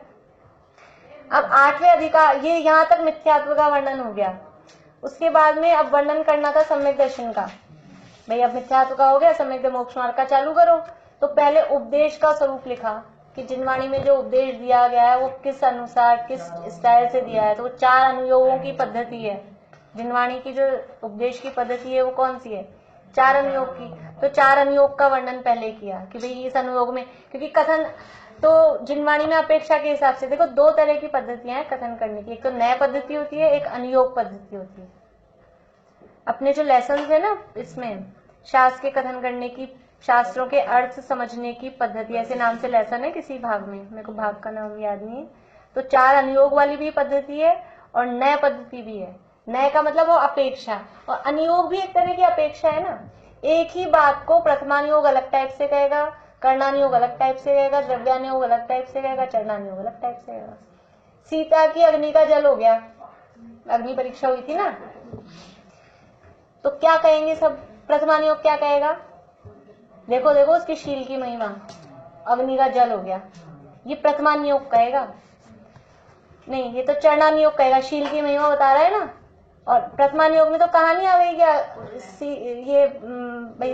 अब 8वें अधिकार, ये यहाँ तक मिथ्यात्व का वर्णन हो गया। उसके बाद में अब वर्णन करना था सम्यक दर्शन का। भाई अब मिथ्यात्व का हो गया, सम्यक मोक्ष मार्ग का चालू करो। तो पहले उपदेश का स्वरूप लिखा कि जिनवाणी में जो उपदेश दिया गया है वो किस अनुसार, किस स्टाइल से दिया है। तो वो 4 अनुयोगों की पद्धति है। जिनवाणी की जो उपदेश की पद्धति है वो कौन सी है? 4 अनुयोग की। तो 4 अनुयोग का वर्णन पहले किया कि भाई इस अनुयोग में, क्योंकि कथन तो जिनवाणी में अपेक्षा के हिसाब से देखो 2 तरह की पद्धतियां हैं कथन करने की। एक तो नया पद्धति होती है, एक अनुयोग पद्धति होती है। अपने जो लेसन है ना, इसमें शास्त्र के कथन करने की, शास्त्रों के अर्थ समझने की पद्धति, ऐसे नाम से लेसन है किसी भाग में, मेरे को भाग का नाम याद नहीं है। तो 4 अनुयोग वाली भी पद्धति है और नया पद्धति भी है। नए का मतलब वो अपेक्षा, और अनुयोग भी एक तरह की अपेक्षा है ना। एक ही बात को प्रथमानुयोग अलग टाइप से कहेगा, कर्णानुयोग अलग टाइप से कहेगा, द्रव्यानुयोग अलग टाइप से कहेगा, चरणानुयोग अलग टाइप से कहेगा। सीता की अग्नि का जल हो गया, अग्नि परीक्षा हुई थी ना, तो क्या कहेंगे सब? प्रथमानुयोग क्या कहेगा? देखो देखो उसकी शील की महिमा, अग्नि का जल हो गया, ये प्रथमानुयोग कहेगा। नहीं, ये तो चरणानुयोग कहेगा, शील की महिमा बता रहा है ना। और प्रथमानुयोग में तो कहानी आ गई क्या, ये भाई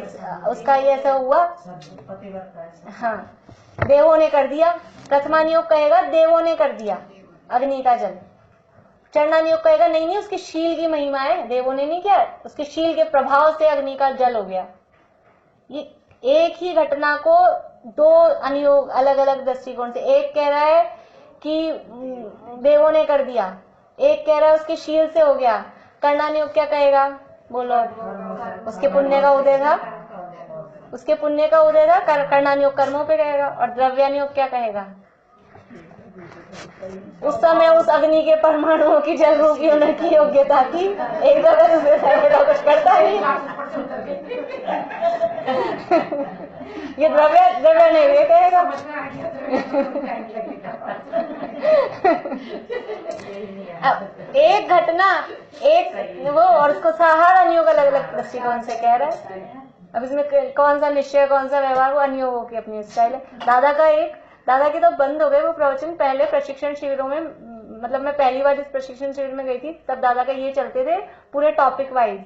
उसका ये ऐसा हुआ, हाँ, देवों ने कर दिया। प्रथमानुयोग कहेगा देवों ने कर दिया अग्नि का जल। चरणानुयोग कहेगा नहीं नहीं, उसकी शील की महिमा है, देवों ने नहीं किया, उसके शील के प्रभाव से अग्नि का जल हो गया। ये एक ही घटना को 2 अनुयोग अलग अलग दृष्टिकोण से, एक कह रहा है कि देवों ने कर दिया, एक कह रहा है उसकी शील से हो गया। कर्णानुयोग क्या कहेगा? बोलो। उसके पुण्य का उदय था, उसके पुण्य का उदय था। कर्णानुयोग कर्मों पे कहेगा। और द्रव्यानुयोग क्या कहेगा? उस समय उस अग्नि के परमाणुओं की जल रूपी होने की योग्यता थी, एक जगह दूसरे जगह कुछ करता ही ये द्रव्य नहीं, ये कहेगा एक घटना, एक वो, और उसको हर अनुयोग अलग अलग दृष्टिकोण से कह रहा है। अब इसमें कौन सा निश्चय, कौन सा व्यवहार, वो अनुयोगों की अपनी स्टाइल है। दादा के तो बंद हो गए वो प्रवचन। पहले प्रशिक्षण शिविरों में, मतलब मैं पहली बार जिस प्रशिक्षण शिविर में गई थी तब दादा का ये चलते थे पूरे टॉपिक वाइज।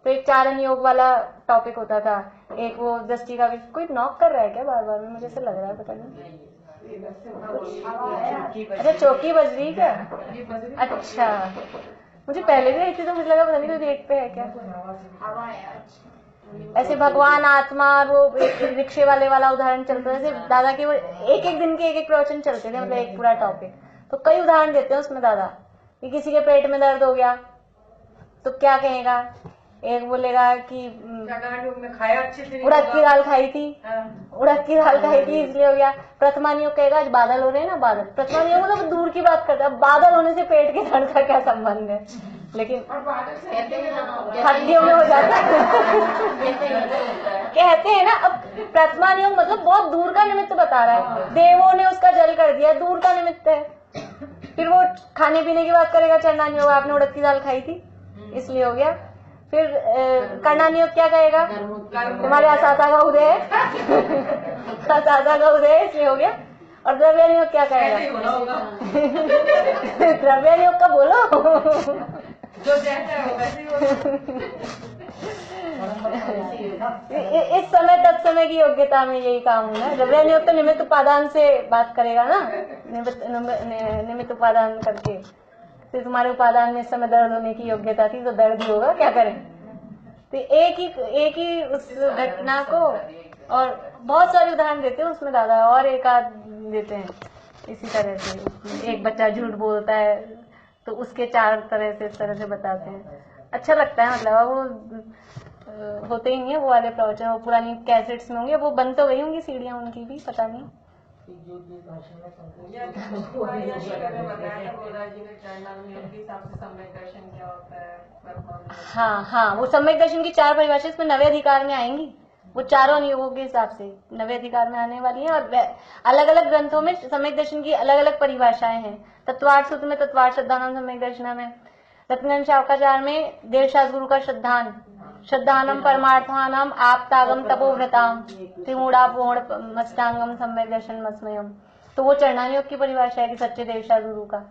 तो एक 4 अनुयोग वाला टॉपिक होता था, एक वो दृष्टि का। कोई नॉक कर रहा है क्या बार बार में? मुझे ऐसा लग रहा है, पता नहीं। अच्छा, चौकी बज रही क्या? अच्छा, मुझे पहले भी आई थी तो मुझे लगा पता नहीं कोई गेट पे है क्या। ऐसे भगवान, आत्मा और वो रिक्शे वाले वाला उदाहरण चलता है। जैसे दादा के वो एक एक दिन के एक प्रवचन चलते थे, मतलब एक पूरा टॉपिक। तो कई उदाहरण देते हैं उसमें दादा कि किसी के पेट में दर्द हो गया तो क्या कहेगा? एक बोलेगा कि खाया अच्छे से, उड़द की दाल खाई थी, उड़द की दाल खाई थी इसलिए हो गया। प्रथमानुयोग कहेगा आज बादल हो रहे हैं ना, बादल। प्रथमानुयोग मतलब दूर की बात करता है, बादल होने से पेट के दर्द का क्या संबंध है? लेकिन हड्डियों में हो जाता है कहते हैं ना। अब प्रथमानुयोग मतलब बहुत दूर का निमित्त बता रहा है, देवों ने उसका जल कर दिया, दूर का निमित्त है। फिर वो खाने पीने की बात करेगा, चरणानुयोग आपने उड़द की दाल खाई थी इसलिए हो गया। फिर कर्णानुयोग क्या कहेगा? तुम्हारे असाता का उदय है असाता का उदय है इसलिए हो गया। और द्रव्यानुयोग क्या कहेगा? द्रव्यानुयोग का बोलो जो जैसा है वैसे ही इस समय तत्समय की योग्यता में यही काम होना है। द्रव्यानुयोग तो निमित्त उपादान से बात करेगा ना, निमित्त उपादान करके। तो तुम्हारे उपादान में इस समय दर्द होने की योग्यता थी तो दर्द ही होगा, क्या करें। तो एक ही उस घटना को, और बहुत सारे उदाहरण देते हैं उसमें दादा, और एक आध देते हैं इसी तरह से। एक बच्चा झूठ बोलता है तो उसके 4 तरह से इस तरह से बताते हैं। अच्छा लगता है, मतलब वो होते ही नहीं है वो वाले प्रवचन। वो पुरानी कैसेट्स में होंगे, वो बंद तो गई होंगी सीढ़ियां उनकी भी, पता नहीं। हाँ, वो सम्यक दर्शन की 4 परिभाषा इसमें 9वें अधिकार में आएंगी। वो चारों नियोगों के हिसाब से नवे अधिकार में आने वाली हैं। और अलग अलग ग्रंथों में सम्यक दर्शन की अलग अलग परिभाषाएं हैं। तत्वार्थ सूत्र में तत्वार्थ श्रद्धानम सम्यक दर्शनम है। रत्नगंज शावकाचार में देवशास्त्र गुरु का श्रद्धानम परमार्थानम आपतागम तपोव्रताम त्रिमूढ़ापोण मष्टांगम सम्यक दर्शन मस्मयम। तो वो चरणान योग की परिभाषा है कि सच्चे देवशास्त्र गुरु का।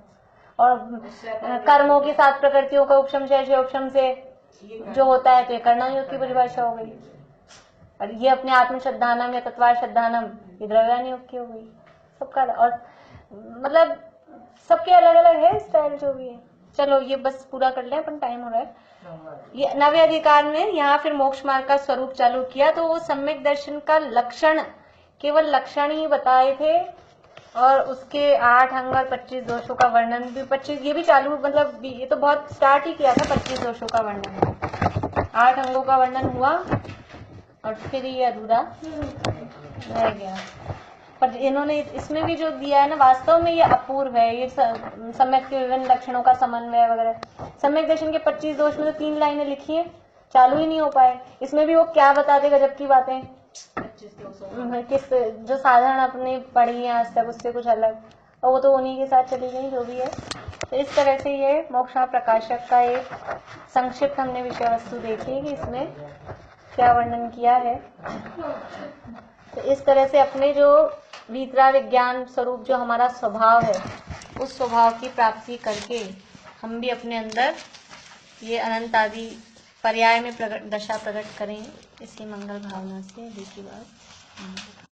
और कर्मों की 7 प्रकृतियों का उपशम से उपशम से जो होता है तो ये कर्णान योग की परिभाषा हो गई। और ये अपने आत्म श्रद्धानम या तत्वार श्रद्धानम ये द्रव्यान योग की हो गई। सबका और मतलब सबके अलग अलग है स्टाइल जो भी है। चलो ये बस पूरा कर लें, अपन टाइम हो रहा है। ये नवे अधिकार में यहाँ फिर मोक्ष मार्ग का स्वरूप चालू किया। तो वो सम्यक दर्शन का लक्षण केवल लक्षण ही बताए थे और उसके 8 अंग और 25 दोषों का वर्णन भी 25 ये भी चालू मतलब ये तो बहुत स्टार्ट ही किया था। 25 दोषों का वर्णन 8 अंगों का वर्णन हुआ और फिर ये अधूरा रह गया। पर इन्होंने इसमें भी जो दिया है ना वास्तव में ये अपूर्व है। ये सम्यक के विभिन्न लक्षणों का समन्वय वगैरह। सम्यक दर्शन के 25 दोष में तो 3 लाइनें लिखी है, चालू ही नहीं हो पाए। इसमें भी वो क्या बताते गजब की बातें, किस जो साधारण अपने पढ़ी है आज तक उससे कुछ अलग, और वो तो उन्हीं के साथ चली गई जो भी है। तो इस तरह से ये मोक्षा प्रकाशक का एक संक्षिप्त हमने विषय वस्तु देखी कि इसमें क्या वर्णन किया है। तो इस तरह से अपने जो वीतरा विज्ञान स्वरूप जो हमारा स्वभाव है उस स्वभाव की प्राप्ति करके हम भी अपने अंदर ये अनंत आदि पर्याय में दशा प्रकट करें। इसी मंगल भावना से देखिए बात।